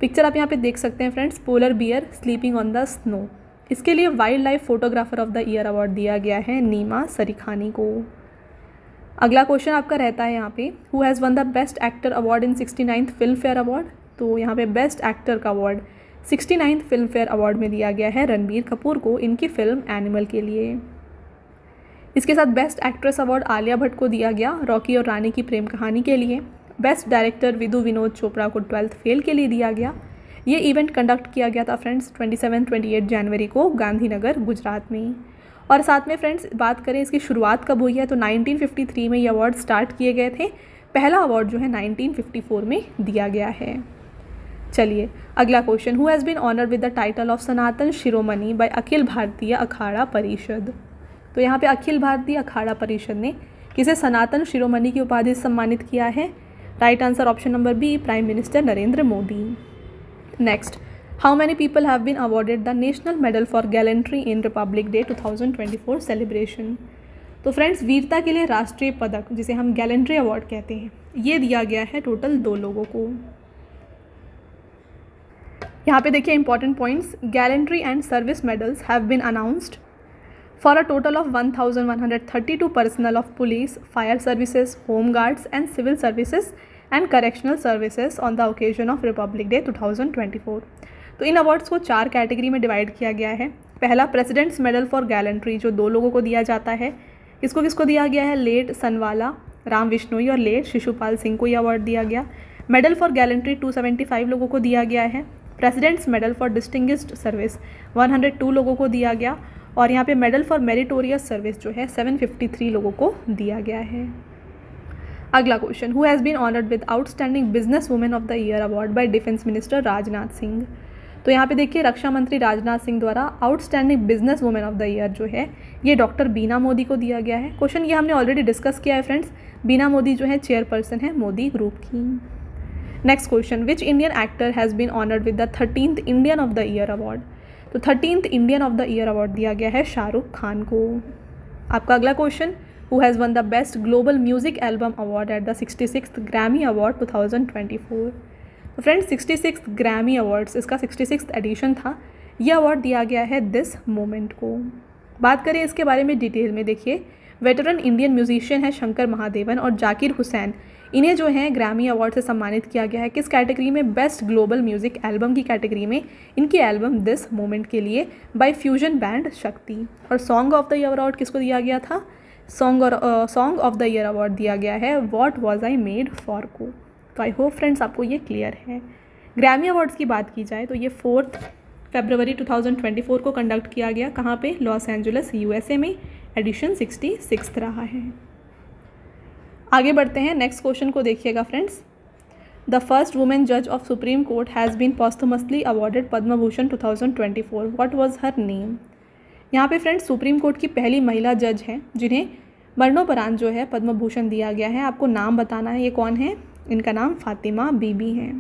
Picture आप यहाँ पे देख सकते हैं friends, polar bear sleeping on the snow. इसके लिए wild life photographer of the year award दिया गया है नीमा सरीखानी को। अगला क्वेश्चन आपका रहता है यहाँ पे, who has won the best actor award in 69th film fair award. तो यहाँ पे बेस्ट एक्टर का award 69th film fair award में दिया गया है रणबीर कपूर को, इनकी फिल्म एनिमल के लिए। इसके साथ best actress award Alia Bhatt को दिया गया रॉकी और रानी की प्रेम कहानी के लिए। बेस्ट डायरेक्टर विदु विनोद चोपड़ा को 12th फेल के लिए दिया गया। ये इवेंट कंडक्ट किया गया था फ्रेंड्स 27-28 जनवरी को गांधीनगर गुजरात में। और साथ में फ्रेंड्स बात करें इसकी शुरुआत कब हुई है, तो 1953 में ये अवार्ड स्टार्ट किए गए थे। पहला अवार्ड जो है 1954 में दिया गया है। चलिए अगला question, who has been honoured with the title of Sanatan Shiromani by Akhil Bharatiya Akhara परिषद। तो यहाँ पे अखिल भारतीय अखाड़ा परिषद ने किसे सनातन शिरोमणि की उपाधि से सम्मानित किया है? Right answer option number B, prime minister Narendra Modi. Next, how many people have been awarded the national medal for gallantry in republic day 2024 celebration. तो फ्रेंड्स वीरता के लिए राष्ट्रीय पदक, जिसे हम गैलेंट्री अवार्ड कहते हैं, ये दिया गया है टोटल 2 लोगों को। यहाँ पे देखिए important points, gallantry and service medals have been announced for a total of 1132 personnel of police, fire services, home guards and civil services and correctional services on the occasion of Republic Day 2024। तो इन awards को 4 category में divide किया गया है। पहला presidents medal for gallantry, जो 2 लोगों को दिया जाता है। किसको किसको दिया गया है? लेट सनवाला राम विश्नोई और लेट शिशुपाल सिंह को ये अवार्ड दिया गया। मेडल फॉर गैलेंट्री 275 लोगों को दिया गया है। President's medal for distinguished service 102 लोगों को दिया गया और यहाँ पे मेडल फॉर मेरिटोरियस सर्विस जो है 753 लोगों को दिया गया है। अगला question, who has been honoured with outstanding business women of the year award by defence minister Rajnath Singh. तो यहाँ पे देखिए रक्षा मंत्री राजनाथ सिंह द्वारा outstanding business women of the year जो है ये डॉक्टर बीना मोदी को दिया गया है। क्वेश्चन ये हमने ऑलरेडी डिस्कस किया है फ्रेंड्स। बीना मोदी जो है चेयरपर्सन है मोदी ग्रुप की। Next question, which Indian actor has been honoured with the 13th Indian of the year award. तो 13th Indian of the year award दिया गया है शाहरुख खान को। आपका अगला question, who has won the best global music album award at the 66th Grammy award 2024। तो friends 66th Grammy awards, इसका 66th addition था। यह अवार्ड दिया गया है दिस मोमेंट को। बात करें इसके बारे में डिटेल में, देखिए वेटरन इंडियन म्यूजिशियन है शंकर महादेवन और जाकिर हुसैन, इन्हें जो है ग्रैमी अवार्ड से सम्मानित किया गया है। किस कैटेगरी में? बेस्ट ग्लोबल म्यूजिक एल्बम की कैटेगरी में इनकी एल्बम दिस मोमेंट के लिए बाय फ्यूजन बैंड शक्ति। और song of the year award किसको दिया गया था? Song of the year award दिया गया है what was I made for को। तो आई होप फ्रेंड्स आपको ये क्लियर है। ग्रैमी अवार्ड्स की बात की जाए तो ये 4 फरवरी 2024 को कंडक्ट किया गया। कहाँ पे? लॉस एंजलिस यूएसए में। एडिशन 66 रहा है। आगे बढ़ते हैं, नेक्स्ट क्वेश्चन को देखिएगा फ्रेंड्स। द फर्स्ट वुमेन जज of Supreme Court has been posthumously awarded Padma Bhushan 2024, what was her name. यहाँ पे फ्रेंड्स सुप्रीम कोर्ट की पहली महिला जज हैं जिन्हें मरणोपरांत जो है पद्म भूषण दिया गया है। आपको नाम बताना है, ये कौन है? इनका नाम फातिमा बीबी है।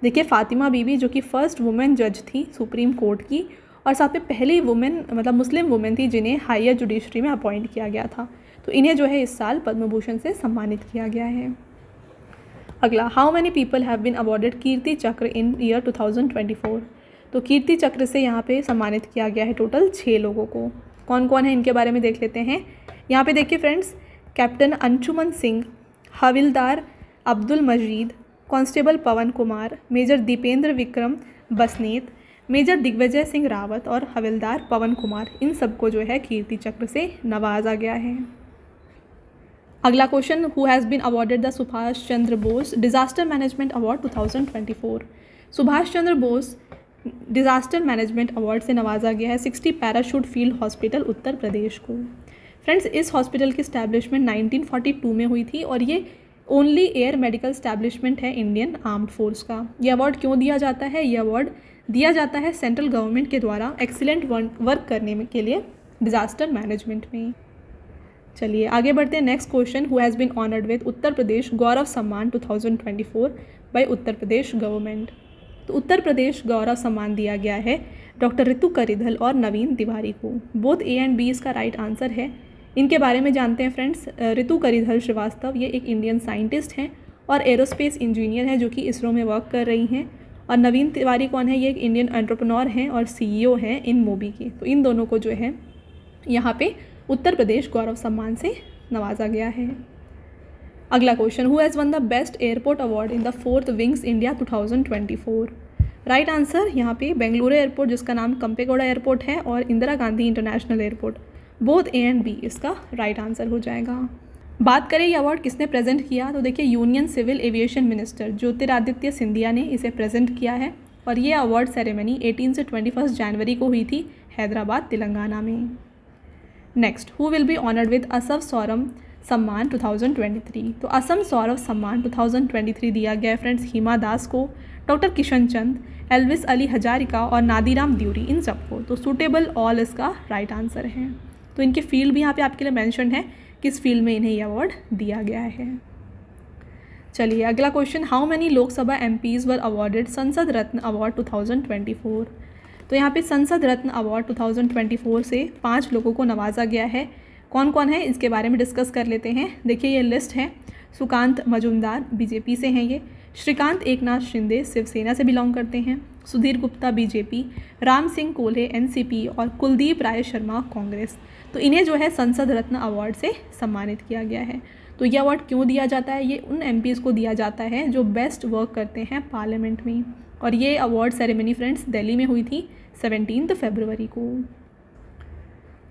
देखिए फातिमा बीबी जो कि फर्स्ट वुमेन जज थी सुप्रीम कोर्ट की और साथ में पहली वुमेन मतलब मुस्लिम वुमेन थी जिन्हें हायर जुडिशरी में अपॉइंट किया गया था। तो इन्हें जो है इस साल पद्म भूषण से सम्मानित किया गया है। अगला, how many people have been awarded Kirti Chakra in year 2024। तो कीर्ति चक्र से यहाँ पे सम्मानित किया गया है टोटल 6 लोगों को। कौन कौन है इनके बारे में देख लेते हैं। यहाँ पे देखिए फ्रेंड्स, कैप्टन अंशुमन सिंह, हविलदार अब्दुल मजीद, कांस्टेबल पवन कुमार, मेजर दीपेंद्र विक्रम बसनेत, मेजर दिग्विजय सिंह रावत और हविलदार पवन कुमार, इन सबको जो है कीर्ति चक्र से नवाजा गया है। अगला question, who has been awarded the Subhash Chandra Bose disaster management award 2024। Subhash Chandra Bose disaster management award से नवाजा गया है 60 parachute field hospital Uttar Pradesh को। फ्रेंड्स इस हॉस्पिटल की स्टैब्लिशमेंट 1942 में हुई थी और ये ओनली एयर मेडिकल स्टैब्लिशमेंट है इंडियन आर्म्ड फोर्स का। ये अवार्ड क्यों दिया जाता है? ये अवार्ड दिया जाता है सेंट्रल गवर्नमेंट के द्वारा एक्सीलेंट वर्क करने के लिए डिजास्टर मैनेजमेंट में। चलिए आगे बढ़ते हैं, next question, who has been honoured with Uttar Pradesh Gaurav Samman 2024 bye Uttar Pradesh government. तो उत्तर प्रदेश गौरव सम्मान दिया गया है डॉक्टर ऋतु करिधल और नवीन तिवारी को। बोथ ए एंड बी इसका राइट आंसर है। इनके बारे में जानते हैं फ्रेंड्स। ऋतु करिधल श्रीवास्तव ये एक इंडियन साइंटिस्ट हैं और एरोस्पेस इंजीनियर हैं जो कि इसरो में वर्क कर रही हैं। और नवीन तिवारी कौन है? ये एक इंडियन एंटरप्रेन्योर हैं और सीईओ हैं इन मोबी के। तो इन दोनों को जो है यहाँ पे उत्तर प्रदेश गौरव सम्मान से नवाजा गया है। अगला question, who has won the best airport award in the 4th wings India 2024। Right answer यहाँ पे बेंगलुरु एयरपोर्ट जिसका नाम कंपेगौड़ा एयरपोर्ट है और Indira Gandhi international airport, both A and B इसका राइट आंसर हो जाएगा। बात करें ये अवार्ड किसने प्रेजेंट किया, तो देखिए union civil aviation minister Jyotiraditya Scindia ने इसे प्रेजेंट किया है और ये अवार्ड सेरेमनी 18 से 21 जनवरी को हुई थी हैदराबाद तेलंगाना में। Next, who will be honoured with Assam Saurabh सम्मान 2023। तो असम सौरभ सम्मान 2023 दिया गया है फ्रेंड्स हिमा दास को, डॉक्टर किशन चंद, एल्विस अली हजारिका और नादीराम द्यूरी, इन सबको। तो सूटेबल ऑल इसका राइट आंसर है। तो इनके फील्ड भी यहाँ पे आपके लिए मेंशन है किस फील्ड में इन्हें ये अवार्ड दिया गया है। चलिए अगला question, how many Lok Sabha MPs were awarded संसद रत्न अवार्ड 2024। तो यहाँ पे संसद रत्न अवार्ड 2024 से 5 लोगों को नवाजा गया है। कौन कौन है इसके बारे में डिस्कस कर लेते हैं। देखिए ये लिस्ट है, सुकांत मजुमदार बीजेपी से हैं ये, श्रीकांत एकनाथ शिंदे शिवसेना से बिलोंग करते हैं, सुधीर गुप्ता बीजेपी, राम सिंह कोल्हे एनसीपी और कुलदीप राय शर्मा कांग्रेस। तो इन्हें जो है संसद रत्न अवार्ड से सम्मानित किया गया है। तो ये अवार्ड क्यों दिया जाता है? ये उन एमपीज को दिया जाता है जो बेस्ट वर्क करते हैं पार्लियामेंट में। और ये अवार्ड सेरेमनी फ्रेंड्स दिल्ली में हुई थी 17 फरवरी को।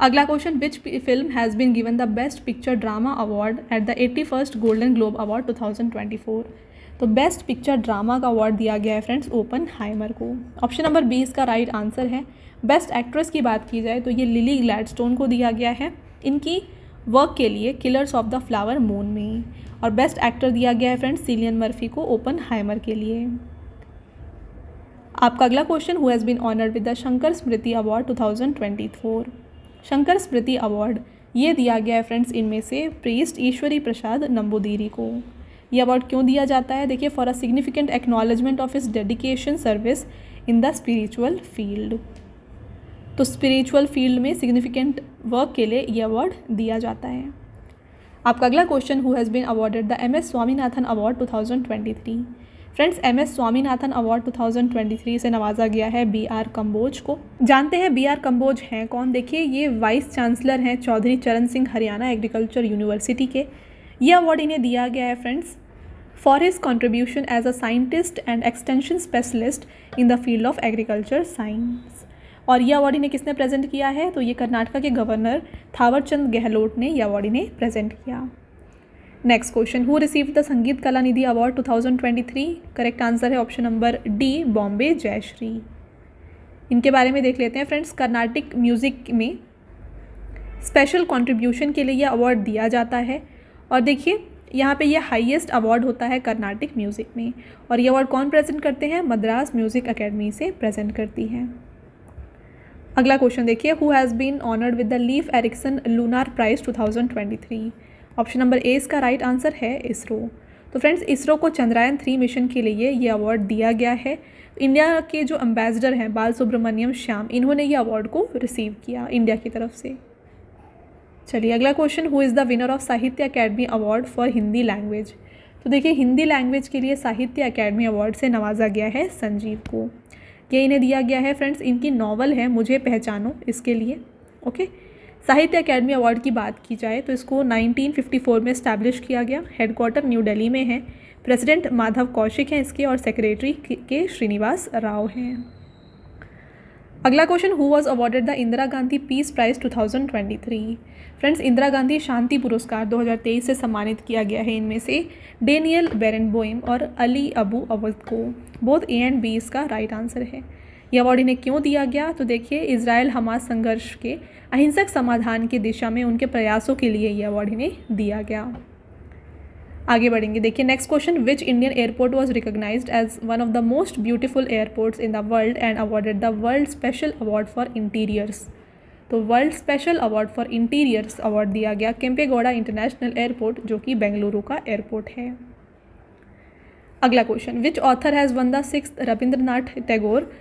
अगला question, which film has been given the best picture drama award at the 81st Golden Globe award 2024। तो बेस्ट पिक्चर ड्रामा का अवार्ड दिया गया है फ्रेंड्स ओपनहाइमर को। ऑप्शन नंबर बी इसका राइट आंसर है। बेस्ट एक्ट्रेस की बात की जाए तो ये लिली ग्लैडस्टोन को दिया गया है इनकी वर्क के लिए Killers of the Flower Moon में। और बेस्ट एक्टर दिया गया है फ्रेंड्स सिलियन मर्फी को ओपनहाइमर के लिए। आपका अगला question, who has been honoured with the Shankar Smriti award 2024। Shankar Smriti award ये दिया गया है फ्रेंड्स इनमें से प्रीस्ट ईश्वरी प्रसाद नंबूदिरी को। ये अवार्ड क्यों दिया जाता है? देखिए for a significant acknowledgement of his dedication service in the spiritual field. तो स्पिरिचुअल फील्ड में सिग्निफिकेंट वर्क के लिए ये अवार्ड दिया जाता है। आपका अगला question, who has been awarded the MS Swaminathan award 2023। Friends MS Swaminathan award 2023 से नवाजा गया है BR कंबोज को। जानते हैं BR कंबोज हैं कौन? देखिए ये वाइस चांसलर हैं चौधरी चरण सिंह हरियाणा एग्रीकल्चर यूनिवर्सिटी के। ये अवार्ड इन्हें दिया गया है friends for his contribution as a scientist and extension specialist in the field of agriculture science. और ये अवार्ड इन्हें किसने प्रेजेंट किया है? तो ये कर्नाटका के गवर्नर थावरचंद गहलोत ने यह अवार्ड इन्हें प्रेजेंट किया। Next question, who received the Sangita Kala Nidhi award 2023? Correct answer है option number D, Bombay Jayashri. इनके बारे में देख लेते हैं फ्रेंड्स। कर्नाटिक म्यूज़िक में स्पेशल कंट्रीब्यूशन के लिए यह अवार्ड दिया जाता है और देखिए यहाँ पे यह हाईएस्ट अवार्ड होता है कर्नाटिक म्यूज़िक में। और ये अवार्ड कौन प्रेजेंट करते हैं? मद्रास म्यूज़िक अकेडमी से प्रेजेंट करती है। अगला क्वेश्चन देखिए, who has been honoured with the Leif Erikson lunar prize 2023? Option number A इसका राइट आंसर है इसरो। तो फ्रेंड्स इसरो को चंद्रयान 3 मिशन के लिए ये अवार्ड दिया गया है। इंडिया के जो एम्बेसडर हैं बाल सुब्रमण्यम श्याम, इन्होंने ये अवार्ड को रिसीव किया इंडिया की तरफ से। चलिए अगला question, who is the winner of Sahitya Akademi award for Hindi language? तो देखिए हिंदी लैंग्वेज के लिए साहित्य अकेडमी अवार्ड से नवाजा गया है संजीव को। ये इन्हें दिया गया है फ्रेंड्स, इनकी नॉवल है मुझे पहचानो, इसके लिए। ओके, साहित्य अकेडमी अवार्ड की बात की जाए तो इसको 1954 में इस्टेब्लिश किया गया। हेडक्वार्टर न्यू दिल्ली में है। प्रेसिडेंट माधव कौशिक हैं इसके और सेक्रेटरी के श्रीनिवास राव हैं। अगला question, who was awarded the Indira Gandhi peace prize 2023? Friends Indira Gandhi शांति पुरस्कार 2023 से सम्मानित किया गया है इनमें से डेनियल बेरेनबोइम और अली अबू अवद को। बोथ ए एंड बी इसका राइट आंसर है। यह अवार्ड इन्हें क्यों दिया गया? तो देखिए इजराइल हमास संघर्ष के अहिंसक समाधान की दिशा में उनके प्रयासों के लिए यह अवार्ड इन्हें दिया गया। आगे बढ़ेंगे, देखिए next question, which Indian airport was recognised as one of the most beautiful airports in the world and awarded the world special award for interiors? तो world special award for interiors award दिया गया Kempegowda international airport जो कि बेंगलुरु का airport है। अगला question, which author has won the 6th Rabindranath Tagore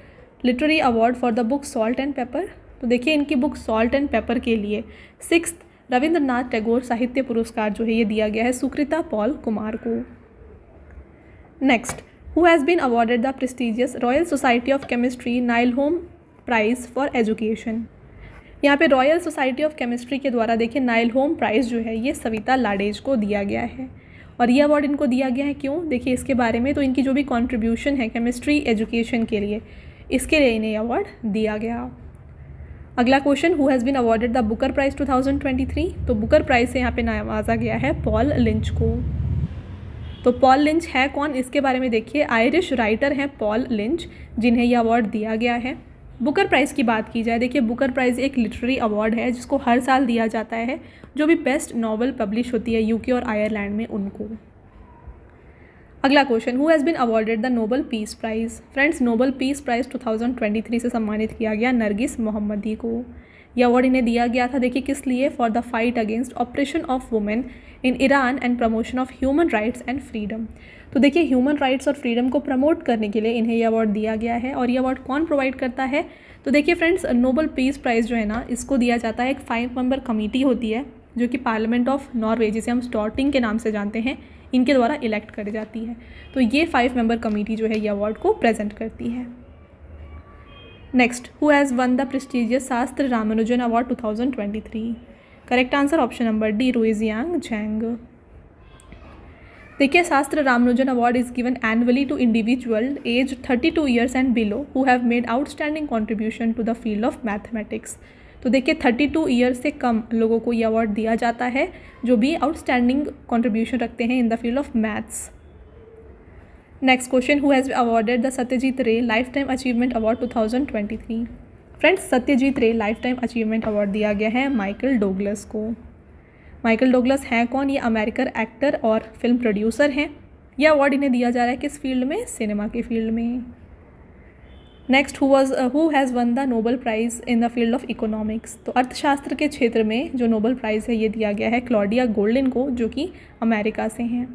literary award for the book salt and paper? तो देखिए इनकी बुक सॉल्ट एंड पेपर के लिए 6th रविंद्रनाथ टैगोर साहित्य पुरस्कार जो है ये दिया गया है सुकृता पॉल कुमार को। Next, who has been awarded the prestigious Royal Society of Chemistry Nyholm prize for education? यहाँ पे रॉयल सोसाइटी ऑफ केमिस्ट्री के द्वारा देखिए नाइलहोम प्राइज़ जो है ये सविता लाडेज को दिया गया है। और ये अवार्ड इनको दिया गया है क्यों? देखिए इसके बारे में, तो इनकी जो भी कॉन्ट्रीब्यूशन है केमिस्ट्री एजुकेशन के लिए, इसके लिए इन्हें अवार्ड दिया गया। अगला question, who has been awarded the Booker prize 2023? तो बुकर प्राइज़ से यहाँ पे नवाजा गया है पॉल लिंच को। तो पॉल लिंच है कौन? इसके बारे में देखिए, आयरिश राइटर हैं पॉल लिंच जिन्हें यह अवार्ड दिया गया है। बुकर प्राइज़ की बात की जाए, देखिए बुकर प्राइज़ एक लिटरेरी अवार्ड है जिसको हर साल दिया जाता है जो भी बेस्ट नॉवल पब्लिश होती है यूके और आयरलैंड में उनको। अगला question, who has been awarded the Nobel peace prize? Friends Nobel peace prize 2023 से सम्मानित किया गया नरगिस मोहम्मदी को। यह अवार्ड इन्हें दिया गया था देखिए किस लिए? For the fight against operation of women in Iran and promotion of human rights and freedom. तो देखिए ह्यूमन राइट्स और फ्रीडम को प्रमोट करने के लिए इन्हें यह अवार्ड दिया गया है। और यह अवार्ड कौन प्रोवाइड करता है? तो देखिए फ्रेंड्स नोबल पीस प्राइज़ जो है ना, इसको दिया जाता है एक 5 मेंबर कमेटी होती है जो कि पार्लियामेंट ऑफ नॉर्वे जिसे हम स्टॉर्टिंग के नाम से जानते हैं, इनके द्वारा इलेक्ट करी जाती है। तो ये 5 मेंबर कमेटी जो है ये अवार्ड को प्रेजेंट करती है। Next, who has won the prestigious SASTRA Ramanujan award 2023? Correct answer option number D, Ruixiang Zhang. देखिए SASTRA Ramanujan award is given annually to individual age 32 years and below who have made outstanding contribution to the field of mathematics. तो देखिए 32 years से कम लोगों को ये award दिया जाता है जो भी आउटस्टैंडिंग कॉन्ट्रीब्यूशन रखते हैं in the field of maths. Next question, who has awarded the Satyajit Ray life time achievement award 2023? Friends Satyajit Ray life time achievement award दिया गया है माइकल डोगलस को। माइकल डोगलस हैं कौन? ये अमेरिकन एक्टर और फिल्म प्रोड्यूसर हैं। यह अवार्ड इन्हें दिया जा रहा है किस फील्ड में? सिनेमा के फील्ड में। Next, who has won the Nobel prize in the field of economics? तो अर्थशास्त्र के क्षेत्र में जो नोबल प्राइज़ है ये दिया गया है क्लॉडिया गोल्डिन को जो कि अमेरिका से हैं।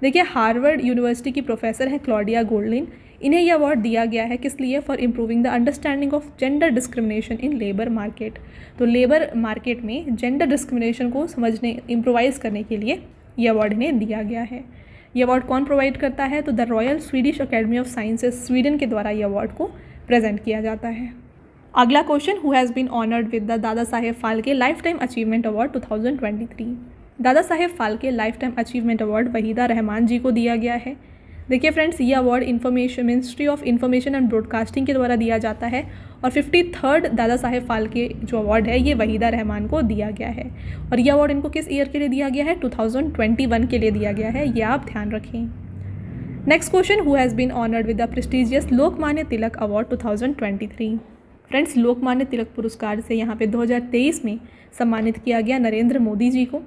देखिए हार्वर्ड यूनिवर्सिटी की प्रोफेसर हैं क्लॉडिया गोल्डिन। इन्हें यह अवार्ड दिया गया है किस लिए? For improving the understanding of gender discrimination in labour market. तो लेबर मार्केट में जेंडर डिस्क्रिमिनेशन को समझने, इम्प्रोवाइज़ करने के लिए यह अवार्ड इन्हें दिया गया है। ये अवार्ड कौन प्रोवाइड करता है? तो the royal Swedish Academy of sciences Sweden के द्वारा ये अवार्ड को प्रेजेंट किया जाता है। अगला question, who has been honoured with the Dada Saheb Phalke life time achievement award 2023? Dada Saheb Phalke life time achievement award Waheeda Rehman ji को दिया गया है। देखिए फ्रेंड्स, ये award ministry of information and broadcasting के द्वारा दिया जाता है और 53rd दादा साहेब फाल्के जो अवार्ड है ये वहीदा रहमान को दिया गया है। और ये अवार्ड इनको किस ईयर के लिए दिया गया है? 2021 के लिए दिया गया है, ये आप ध्यान रखें। Next question, who has been honoured with the prestigious Lokmanya Tilak award 2023? Friends, Lokmanya Tilak पुरस्कार से यहाँ पे 2023 में सम्मानित किया गया नरेंद्र मोदी जी को।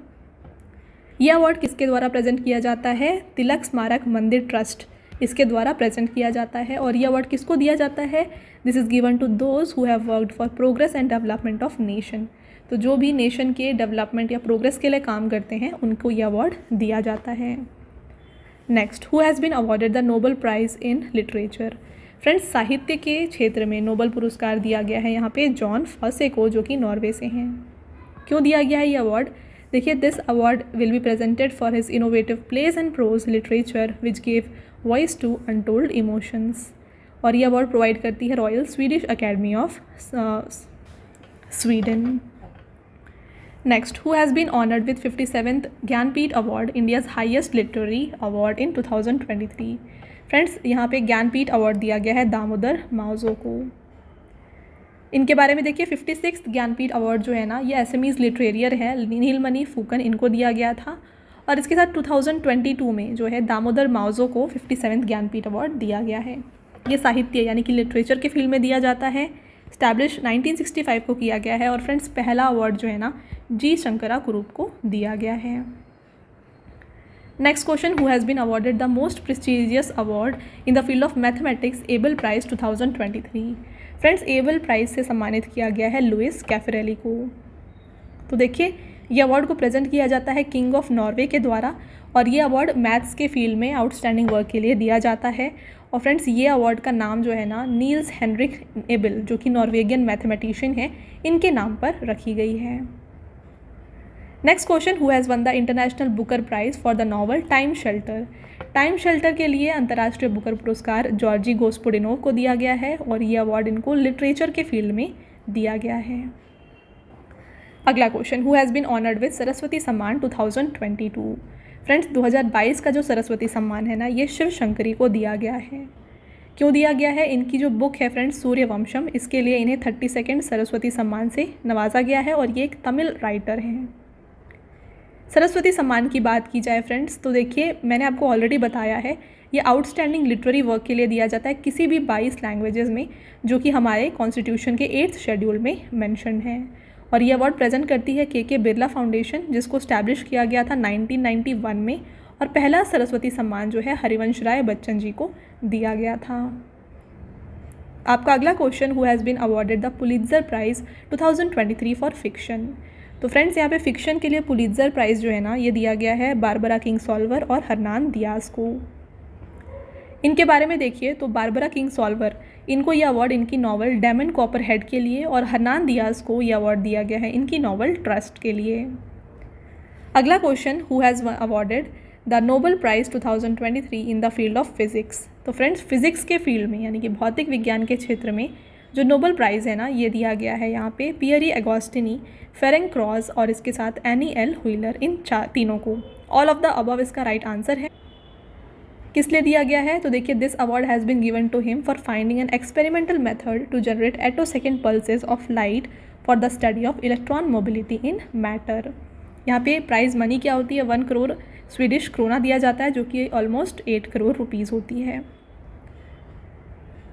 यह अवार्ड किसके द्वारा प्रेजेंट किया जाता है? तिलक स्मारक मंदिर ट्रस्ट, इसके द्वारा प्रेजेंट किया जाता है। और यह अवार्ड किसको दिया जाता है? This is given to those who have worked for progress and development of nation. तो जो भी नेशन के डेवलपमेंट या प्रोग्रेस के लिए काम करते हैं उनको यह अवार्ड दिया जाता है। Next, who has been awarded the Nobel prize in literature? Friends, साहित्य के क्षेत्र में नोबेल पुरस्कार दिया गया है यहाँ पे जॉन फॉसे को, जो कि नॉर्वे से हैं। क्यों दिया गया है ये अवार्ड? देखिए, this award will be presented for his innovative plays and prose literature which gave voice to untold emotions. और ये अवार्ड प्रोवाइड करती है Royal Swedish Academy of Sweden. Next, who has been honoured with 57th Jnanpith award, India's highest literary award in 2023? Friends, यहाँ पे Jnanpith award दिया गया है दामोदर मावजो को। इनके बारे में देखिए, 56th ज्ञानपीठ अवार्ड जो है ना, ये एसएमईज लिटरेरियर है नीलमणि फूकन, इनको दिया गया था। और इसके साथ 2022 में जो है दामोदर मावजो को 57th ज्ञानपीठ अवार्ड दिया गया है। ये साहित्य यानी कि लिटरेचर के फील्ड में दिया जाता है। इस्टेब्लिश 1965 को किया गया है। और फ्रेंड्स, पहला अवार्ड जो है ना जी शंकरा कुरूप को दिया गया है। Next question, who has been awarded the most prestigious award in the field of mathematics Abel prize 2023? Friends, Abel prize से सम्मानित किया गया है लुइस कैफरेली को। तो देखिए, ये अवार्ड को प्रेजेंट किया जाता है किंग ऑफ नॉर्वे के द्वारा। और ये अवार्ड मैथ्स के फील्ड में आउटस्टैंडिंग वर्क के लिए दिया जाता है। और फ्रेंड्स, ये अवार्ड का नाम जो है ना नील्स हेनरिक एबल, जो कि नॉर्वेगियन मैथमेटिशियन है, इनके नाम पर रखी गई है। Next question, who has won the international Booker prize for the novel time shelter? Time shelter के लिए अंतर्राष्ट्रीय बुकर पुरस्कार जॉर्जी गोस्पुडिनोव को दिया गया है। और ये अवार्ड इनको लिटरेचर के फील्ड में दिया गया है। अगला question, who has been honoured with Saraswati Samman 2022? Friends, 2022 का जो सरस्वती सम्मान है ना, ये शिव शंकरी को दिया गया है। क्यों दिया गया है? इनकी जो बुक है फ्रेंड्स सूर्यवंशम, इसके लिए इन्हें 32nd सरस्वती सम्मान से नवाजा गया है। और ये एक तमिल राइटर हैं। सरस्वती सम्मान की बात की जाए फ्रेंड्स, तो देखिए, मैंने आपको ऑलरेडी बताया है, ये आउटस्टैंडिंग लिटरेरी वर्क के लिए दिया जाता है किसी भी 22 लैंग्वेजेस में, जो कि हमारे कॉन्स्टिट्यूशन के 8th शेड्यूल में मेंशन है। और ये अवार्ड प्रेजेंट करती है के बिरला फाउंडेशन, जिसको स्टैब्लिश किया गया था 1991 में। और पहला सरस्वती सम्मान जो है हरिवंश राय बच्चन जी को दिया गया था। आपका अगला question, who has been awarded the Pulitzer prize 2023 for fiction? तो फ्रेंड्स, यहाँ पे फिक्शन के लिए पुलित्ज़र प्राइज़ जो है ना, ये दिया गया है बारबरा किंगसॉल्वर और हरनान दियाज को। इनके बारे में देखिए, तो बारबरा किंगसॉल्वर, इनको ये अवार्ड इनकी नॉवल डेमन कॉपरहेड के लिए, और हरनान दियाज को ये अवार्ड दिया गया है इनकी नॉवल ट्रस्ट के लिए। अगला question, who has awarded the Nobel price 2023 in the field of physics? तो फ्रेंड्स, फिज़िक्स के फील्ड में यानी कि भौतिक विज्ञान के क्षेत्र में जो नोबेल प्राइज़ है ना, ये दिया गया है यहाँ पे पियरी एगोस्टिनी, फेरेंग क्रॉस और इसके साथ एनी एल व्हीलर, इन तीनों को। ऑल ऑफ द अबव इसका राइट आंसर है। किस लिए दिया गया है? तो देखिए, this award has been given to him for finding an experimental method to generate attosecond pulses of light for the study of electron mobility in matter. यहाँ पे प्राइज़ मनी क्या होती है? 1 करोड़ स्वीडिश क्रोना दिया जाता है, जो कि ऑलमोस्ट 8 करोड़ रुपीज़ होती है।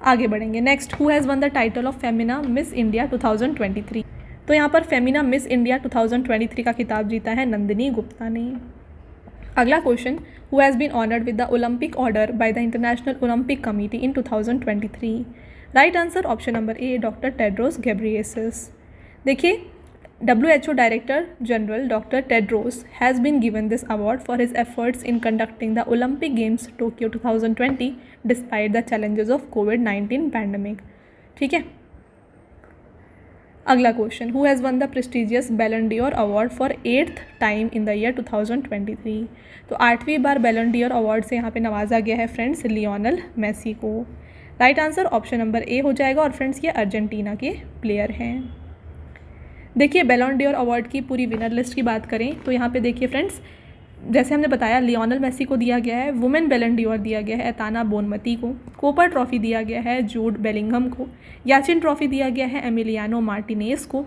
आगे बढ़ेंगे। Next, who has won the title of Femina miss India 2023? तो यहाँ पर फेमिना मिस इंडिया 2023 का खिताब जीता है नंदिनी गुप्ता ने। अगला question, who has been honoured with the Olympic order by the International Olympic Committee in 2023? Right answer option number A, doctor Tedros Ghebreyesus. देखिए, WHO director general doctor Tedros has been given this award for his efforts in conducting the Olympic Games Tokyo 2020 despite the challenges of कोविड-19 pandemic. ठीक है। अगला question, who has won the prestigious Ballon d'Or award for 8th time in the year 2023। तो 8वीं बार बैलन d'Or award से यहाँ पे नवाजा गया है फ्रेंड्स लियोनेल मेसी को। राइट आंसर ऑप्शन नंबर ए हो जाएगा। और फ्रेंड्स ये अर्जेंटीना के प्लेयर हैं। देखिए बैलन डी'ओर अवार्ड की पूरी विनर लिस्ट की बात करें तो यहाँ पे देखिए फ्रेंड्स, जैसे हमने बताया लियोनेल मेसी को दिया गया है, वुमेन बैलन डी'ओर दिया गया है एताना बोनमती को, कोपर ट्रॉफी दिया गया है जूड बेलिंघम को, याचिन ट्रॉफी दिया गया है एमिलियानो मार्टिनेज को।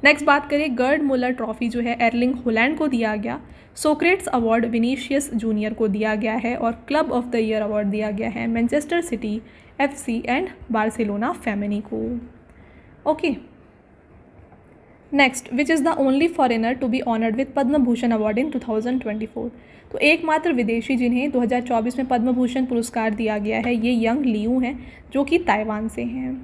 नेक्स्ट बात करें गर्ड मुलर ट्रॉफी जो है एर्लिंग होलैंड को दिया गया, सोक्रेट्स अवार्ड विनीशियस जूनियर को दिया गया है और club of the year award दिया गया है Manchester City FC and Barcelona Femeni को। Okay, next, which is the only foreigner to be honoured with Padma Bhushan award in 2024। तो एकमात्र विदेशी जिन्हें 2024 में पद्म भूषण पुरस्कार दिया गया है ये यंग लियू हैं जो कि ताइवान से हैं।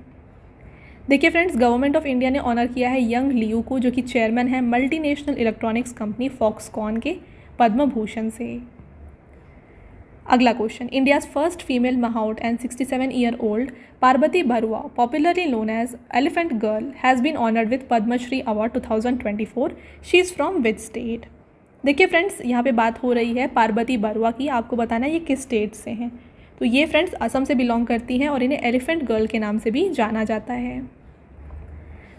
देखिए फ्रेंड्स, गवर्नमेंट ऑफ इंडिया ने ऑनर किया है यंग लियू को जो कि चेयरमैन है मल्टीनेशनल इलेक्ट्रॉनिक्स कंपनी फॉक्सकॉन के पद्म भूषण से। अगला question, India's first female mahout and 67-year-old Parbati Barua popularly known as elephant girl has been honoured with Padma Shri award 2024। She is from which state. देखिए फ्रेंड्स, यहाँ पे बात हो रही है पार्वती बरुआ की। आपको बताना है ये किस स्टेट से हैं। तो ये फ्रेंड्स असम से बिलोंग करती हैं और इन्हें एलिफेंट गर्ल के नाम से भी जाना जाता है।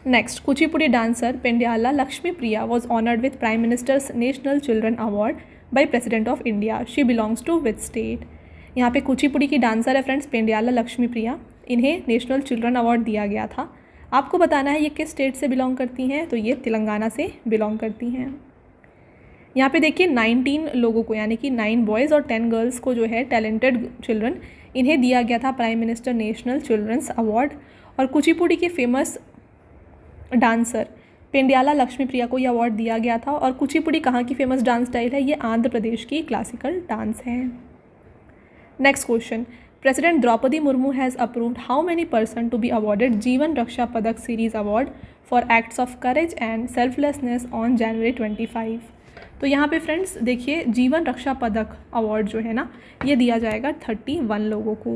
Next, Kuchipudi dancer Pendyala Lakshmi Priya was honoured with prime minister's national children award by president of India. She belongs to which state. यहाँ पे कुचिपुड़ी की डांसर है फ्रेंड्स पेंड्याला लक्ष्मी प्रिया, इन्हें नेशनल चिल्ड्रन अवार्ड दिया गया था। आपको बताना है ये किस स्टेट से बिलोंग करती हैं। तो ये तेलंगाना से बिलोंग करती हैं। यहाँ पे देखिए 19 लोगों को यानी कि 9 बॉयज़ और 10 गर्ल्स को जो है टैलेंटेड चिल्ड्रन इन्हें दिया गया था prime minister national children's award. और कुचिपुड़ी के फेमस डांसर पेंड्याला लक्ष्मी प्रिया को ये अवार्ड दिया गया था। और कुचिपुड़ी कहाँ की फेमस डांस स्टाइल है, ये आंध्र प्रदेश की क्लासिकल डांस है। Next question, president Draupadi Murmu has approved how many person to be awarded Jeevan Raksha Padak series award for acts of courage and selflessness on January 25। तो यहाँ पे फ्रेंड्स देखिए जीवन रक्षा पदक अवार्ड जो है ना ये दिया जाएगा 31 लोगों को।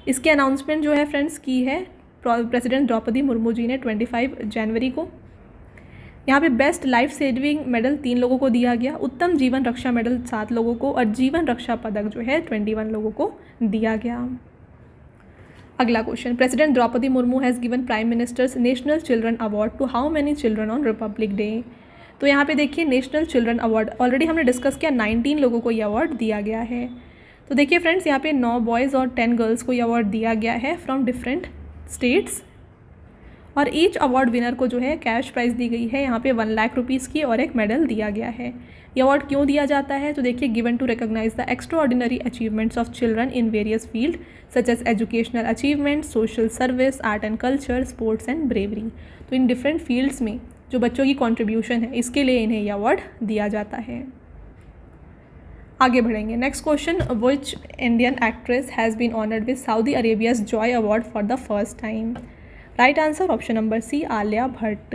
इसकी अनाउंसमेंट जो है फ्रेंड्स की है प्रेसिडेंट द्रौपदी मुर्मू जी ने 25 जनवरी को। यहाँ पे बेस्ट लाइफ सेविंग मेडल 3 लोगों को दिया गया, उत्तम जीवन रक्षा मेडल 7 लोगों को और जीवन रक्षा पदक जो है 21 लोगों को दिया गया। अगला question, president Draupadi Murmu has given prime minister's national children award to how many children on Republic Day. तो यहाँ पे देखिए नेशनल चिल्ड्रन अवार्ड ऑलरेडी हमने डिस्कस किया, 19 लोगों को ये अवार्ड दिया गया है। तो देखिए फ्रेंड्स यहाँ पे 9 बॉयज़ और 10 गर्ल्स को ये अवार्ड दिया गया है फ्रॉम डिफरेंट स्टेट्स। और ईच अवार्ड विनर को जो है कैश प्राइज़ दी गई है यहाँ पे 1 लाख रुपीज़ की और एक मेडल दिया गया है। ये अवार्ड क्यों दिया जाता है, तो देखिए given to recognize the extraordinary achievements of children in various field such as educational achievement, social service, art and culture, sports and bravery. तो इन डिफरेंट फील्ड्स में जो बच्चों की कॉन्ट्रीब्यूशन है इसके लिए इन्हें यह अवार्ड दिया जाता है। आगे बढ़ेंगे। Next question, which Indian actress has been honoured with Saudi Arabia's Joy award for the first time. Right answer option number C Alia Bhatt.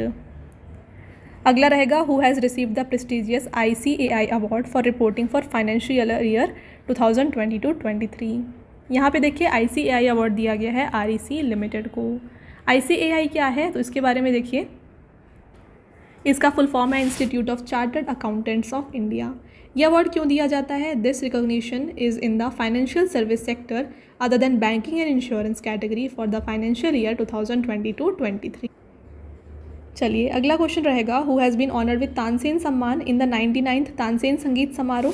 अगला रहेगा, who has received the prestigious ICAI award for reporting for financial year 2022-23। यहाँ पे देखिए ICAI award दिया गया है REC limited को। ICAI क्या है तो इसके बारे में देखिए, इसका फुल फॉर्म है institute of chartered accountants of India. ये अवार्ड क्यों दिया जाता है, this recognition is in the financial service sector other than banking and insurance category for the financial year 2022-23। चलिए अगला क्वेश्चन रहेगा, who has been honoured with Tansen Samman in the 99th Tansen Sangeet Samaroh.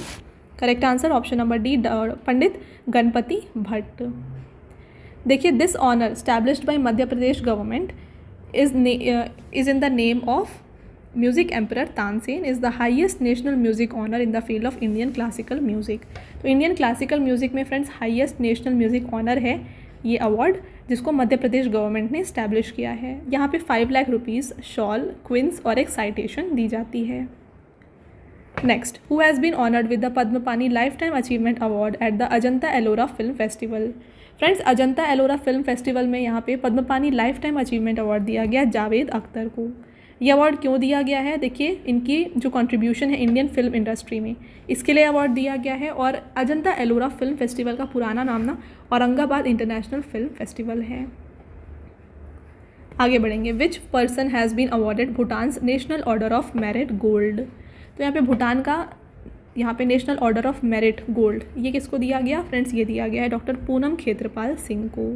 Correct answer option number D Pandit Ganpati Bhatt. देखिए this honour established by Madhya Pradesh government is in the name of music emperor Tansen, is the highest national music honour in the field of Indian classical music. तो Indian classical music में friends highest national music honour है ये award, जिसको Madhya Pradesh government ने establish किया है। यहाँ पे 5 लाख रुपीज़, शॉल, क्विंस और एक साइटेशन दी जाती है। Next, who has been honoured with the Padmapani life time achievement award at the Ajanta Ellora film festival. Friends Ajanta Ellora film festival में यहाँ पे Padmapani life time achievement award दिया गया जावेद अख्तर को। ये अवार्ड क्यों दिया गया है, देखिए इनकी जो कंट्रीब्यूशन है इंडियन फिल्म इंडस्ट्री में इसके लिए अवार्ड दिया गया है। और अजंता एलोरा फिल्म फेस्टिवल का पुराना नाम ना औरंगाबाद इंटरनेशनल फिल्म फेस्टिवल है। आगे बढ़ेंगे, which person has been awarded Bhutan's national order of merit gold. तो यहाँ पे भूटान का यहाँ पे national order of merit gold ये किसको दिया गया फ्रेंड्स, ये दिया गया है डॉक्टर पूनम खेत्रपाल सिंह को।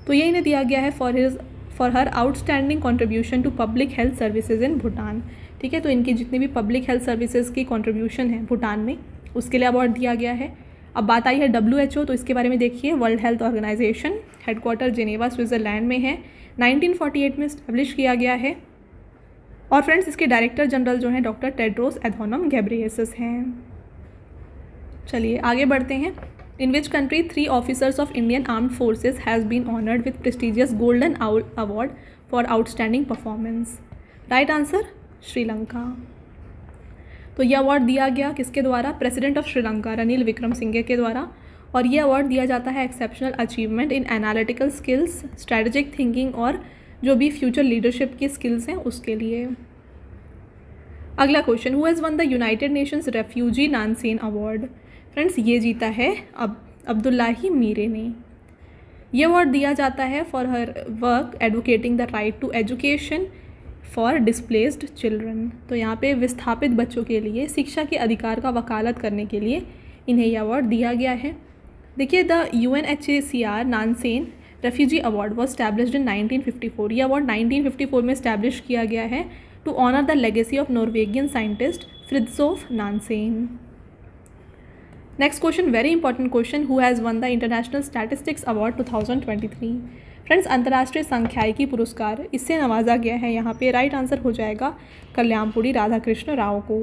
तो ये इन्हें दिया गया है for her outstanding contribution to public health services in Bhutan. ठीक है, तो इनकी जितनी भी पब्लिक हेल्थ सर्विसेज की कंट्रीब्यूशन है भूटान में उसके लिए अवार्ड दिया गया है। अब बात आई है WHO, तो इसके बारे में देखिए, world health organization headquarter Geneva Switzerland में है, 1948 में इस्टेब्लिश किया गया है। और फ्रेंड्स इसके डायरेक्टर जनरल जो हैं डॉक्टर टेड्रोस एधनोम घेब्रेयेसस हैं। चलिए आगे बढ़ते हैं। In which country 3 officers of Indian armed forces has been honoured with prestigious golden award for outstanding performance. Right answer Sri Lanka. तो ये अवार्ड दिया गया किसके द्वारा, प्रेसिडेंट ऑफ श्रीलंका रनिल विक्रमसिंघे के द्वारा। और ये अवार्ड दिया जाता है exceptional achievement in analytical skills, strategic thinking और जो भी फ्यूचर लीडरशिप की स्किल्स हैं उसके लिए। अगला question, who has won the United Nations refugee Nansen award. Friends ये जीता है अब्दुल्लाही मीरे ने। ये अवार्ड दिया जाता है for her work advocating the right to education for displaced children. तो यहाँ पे विस्थापित बच्चों के लिए शिक्षा के अधिकार का वकालत करने के लिए इन्हें यह अवार्ड दिया गया है। देखिए, the UNHCR Nansen refugee award was established in 1954। ये अवार्ड 1954 में स्टैब्लिश किया गया है to honour the legacy of Norwegian scientist Fridtjof Nansen. Next question, very important question, who has won the international statistics award 2023। Friends अंतर्राष्ट्रीय सांख्यिकी पुरस्कार इससे नवाजा गया है यहाँ पे। राइट आंसर हो जाएगा कल्याणपुरी राधाकृष्ण राव को।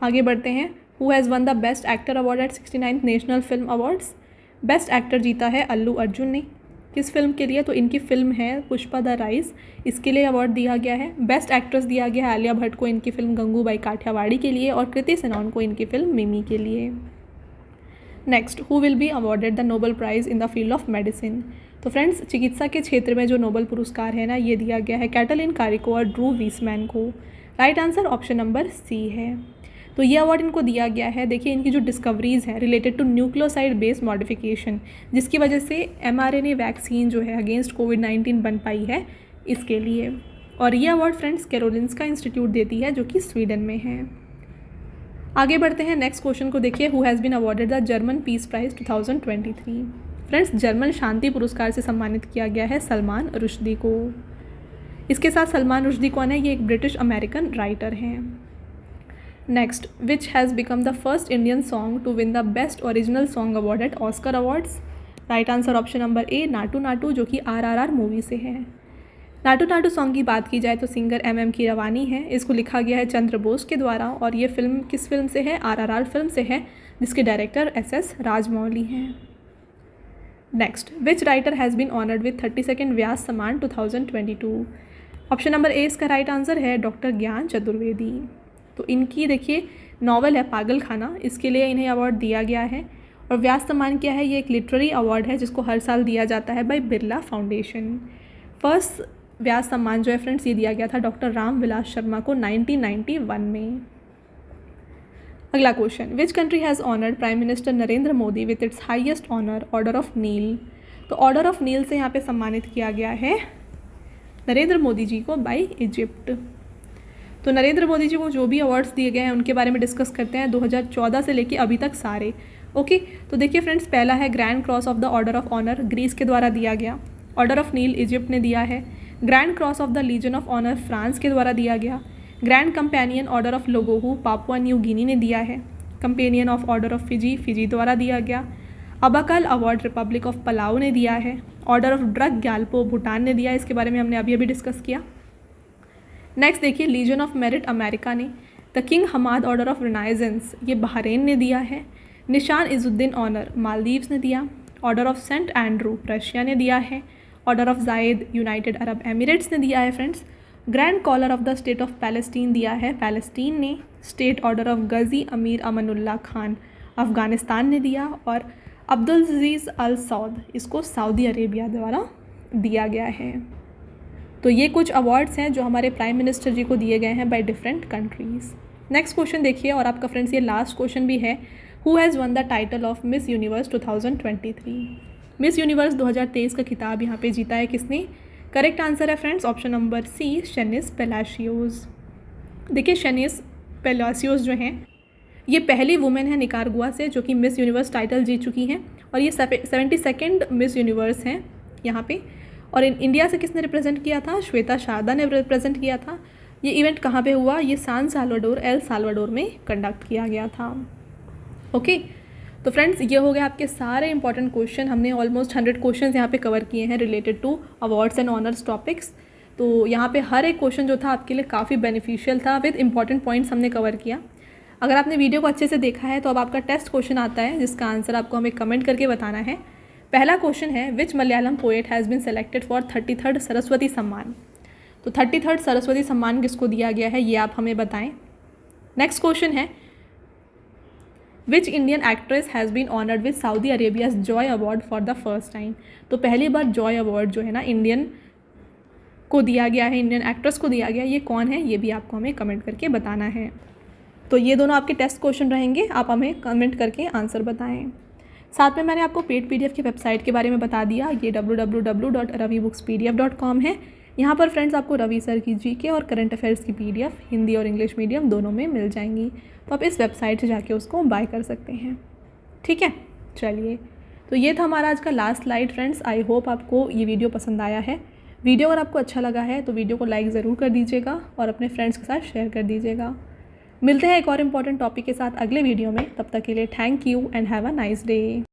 आगे बढ़ते हैं, who has won the best actor award eight 69th national film awards. Best actor जीता है अल्लू अर्जुन ने। किस फिल्म के लिए, तो इनकी फिल्म है पुष्पा द राइज, इसके लिए अवार्ड दिया गया है। बेस्ट एक्ट्रेस दिया गया है आलिया भट्ट को इनकी फिल्म गंगूबाई काठियावाड़ी के लिए, और कृति सेनन को इनकी फिल्म मिमी के लिए। Next, who will be awarded the Nobel prize in the field of medicine. तो फ्रेंड्स चिकित्सा के क्षेत्र में जो नोबेल पुरस्कार है ना, ये दिया गया है कैटलिन कारिको और ड्रू वीसमैन को। Right answer option number C है। तो ये अवार्ड इनको दिया गया है, देखिए इनकी जो डिस्कवरीज़ हैं related to nucleoside based modification, जिसकी वजह से mRNA वैक्सीन जो है अगेंस्ट कोविड-19 बन पाई है, इसके लिए। और ये अवार्ड फ्रेंड्स कैरोलिंस्का इंस्टीट्यूट देती है जो कि स्वीडन में है। आगे बढ़ते हैं, नेक्स्ट क्वेश्चन को देखिए, who has been awarded the German peace prize 2023। Friends German शांति पुरस्कार से सम्मानित किया गया है सलमान रुश्दी को। इसके साथ सलमान रुश्दी कौन है, ये एक ब्रिटिश अमेरिकन राइटर हैं। Next, which has become the first Indian song to win the best original song award at Oscar awards. Right answer option number A Naatu Naatu, जो कि RRR मूवी से है। नाटू नाटू सॉन्ग की बात की जाए तो सिंगर MM कीरवानी है। इसको लिखा गया है चंद्र बोस के द्वारा, और ये फिल्म किस फिल्म से है, RRR फिल्म से है, जिसके डायरेक्टर SS राजमौली हैं। Next, which writer has been honoured with 32nd Vyas Samman 2022। Option number A इसका राइट आंसर है डॉक्टर ज्ञान चतुर्वेदी। तो इनकी देखिए नॉवल है पागल खाना, इसके लिए इन्हें अवार्ड दिया गया है। और व्यास सम्मान क्या है, ये एक लिटरेरी अवार्ड है जिसको हर साल दिया जाता है बाय बिरला फाउंडेशन। फर्स्ट व्यास सम्मान जो है फ्रेंड्स ये दिया गया था डॉक्टर राम विलास शर्मा को 1991 में। अगला question, which country has honoured prime minister Narendra Modi with its highest honour order of Nile. तो ऑर्डर ऑफ नील से यहाँ पे सम्मानित किया गया है नरेंद्र मोदी जी को बाय इजिप्ट। तो नरेंद्र मोदी जी को जो भी अवार्ड्स दिए गए हैं उनके बारे में डिस्कस करते हैं 2014 से लेके अभी तक सारे। ओके, तो देखिए फ्रेंड्स पहला है grand cross of the order of honour, Greece के द्वारा दिया गया। ऑर्डर ऑफ नील इजिप्ट ने दिया है। Grand cross of the legion of honour France के द्वारा दिया गया। Grand companion order of Logohu Papua New Guinea ने दिया है। Companion of order of Fiji द्वारा दिया गया। Ebakl award Republic of Palau ने दिया है। ऑर्डर ऑफ ड्रग ग्याल्पो भूटान ने दिया है, इसके बारे में हमने अभी डिस्कस किया। नेक्स्ट देखिए लीजन ऑफ मेरिट अमेरिका ने। The King Hamad order of Renaissance ये बहरीन ने दिया है। निशान इजुद्दीन ऑनर मालदीव्स ने दिया। Order of Saint Andrew Russia ने दिया है। Order of Zayed United Arab Emirates ने दिया है friends. Grand collar of the state of Palestine दिया है पैलेस्टीन ने। स्टेट ऑर्डर ऑफ गजी अमीर अमनुल्लाह खान अफ़गानिस्तान ने दिया। और अब्दुल अजीज़ अल सऊद इसको सऊदी अरेबिया द्वारा दिया गया है। तो ये कुछ अवार्ड्स हैं जो हमारे प्राइम मिनिस्टर जी को दिए गए हैं by different countries. Next question देखिए, और आपका फ्रेंड्स ये लास्ट क्वेश्चन भी है, who has won the title of miss universe 2023। Miss universe 2023 का खिताब यहाँ पे जीता है किसने, करेक्ट आंसर है फ्रेंड्स ऑप्शन नंबर सी, शेनिस पेलासियोस। देखिए शेनिस पेलासियोस जो हैं ये पहली वुमेन है निकारागुआ से जो कि मिस यूनिवर्स टाइटल जीत चुकी हैं, और ये 72nd मिस यूनिवर्स हैं यहाँ पे। और इंडिया से किसने रिप्रेजेंट किया था? श्वेता शारदा ने रिप्रेजेंट किया था। ये इवेंट कहाँ पे हुआ? ये सान साल्वाडोर, एल साल्वाडोर में कंडक्ट किया गया था। ओके, तो फ्रेंड्स ये हो गया आपके सारे इंपॉर्टेंट क्वेश्चन। हमने ऑलमोस्ट 100 क्वेश्चन यहाँ पे कवर किए हैं related to awards and honours topics. तो यहाँ पे हर एक क्वेश्चन जो था आपके लिए काफ़ी बेनिफिशियल था, विद इंपॉर्टेंट पॉइंट्स हमने कवर किया। अगर आपने वीडियो को अच्छे से देखा है तो अब आपका टेस्ट क्वेश्चन आता है जिसका आंसर आपको हमें कमेंट करके बताना है। पहला क्वेश्चन है, which Malayalam poet has been selected for 33rd Saraswati Samman. तो 33rd सरस्वती सम्मान किसको दिया गया है ये आप हमें बताएं। नेक्स्ट क्वेश्चन है, which Indian actress has been honoured with Saudi Arabia's Joy award for the first time. तो पहली बार जॉय अवार्ड जो है ना इंडियन को दिया गया है, इंडियन एक्ट्रेस को दिया गया, ये कौन है ये भी आपको हमें कमेंट करके बताना है। तो ये दोनों आपके टेस्ट क्वेश्चन रहेंगे, आप हमें कमेंट करके आंसर बताएं। साथ में मैंने आपको पेड PDF की वेबसाइट के बारे में बता दिया, ये www.ravibookspdf.com है। यहाँ पर फ्रेंड्स आपको रवि सर की GK और करंट अफेयर्स की PDF हिंदी और इंग्लिश मीडियम दोनों में मिल जाएंगी, तो आप इस वेबसाइट से जाके उसको बाय कर सकते हैं। ठीक है, चलिए तो ये था हमारा आज का last slide friends. I hope आपको ये वीडियो पसंद आया है। वीडियो अगर आपको अच्छा लगा है तो वीडियो को लाइक ज़रूर कर दीजिएगा और अपने फ्रेंड्स के साथ शेयर कर दीजिएगा। मिलते हैं एक और इम्पॉर्टेंट टॉपिक के साथ अगले वीडियो में, तब तक के लिए thank you and have a nice day.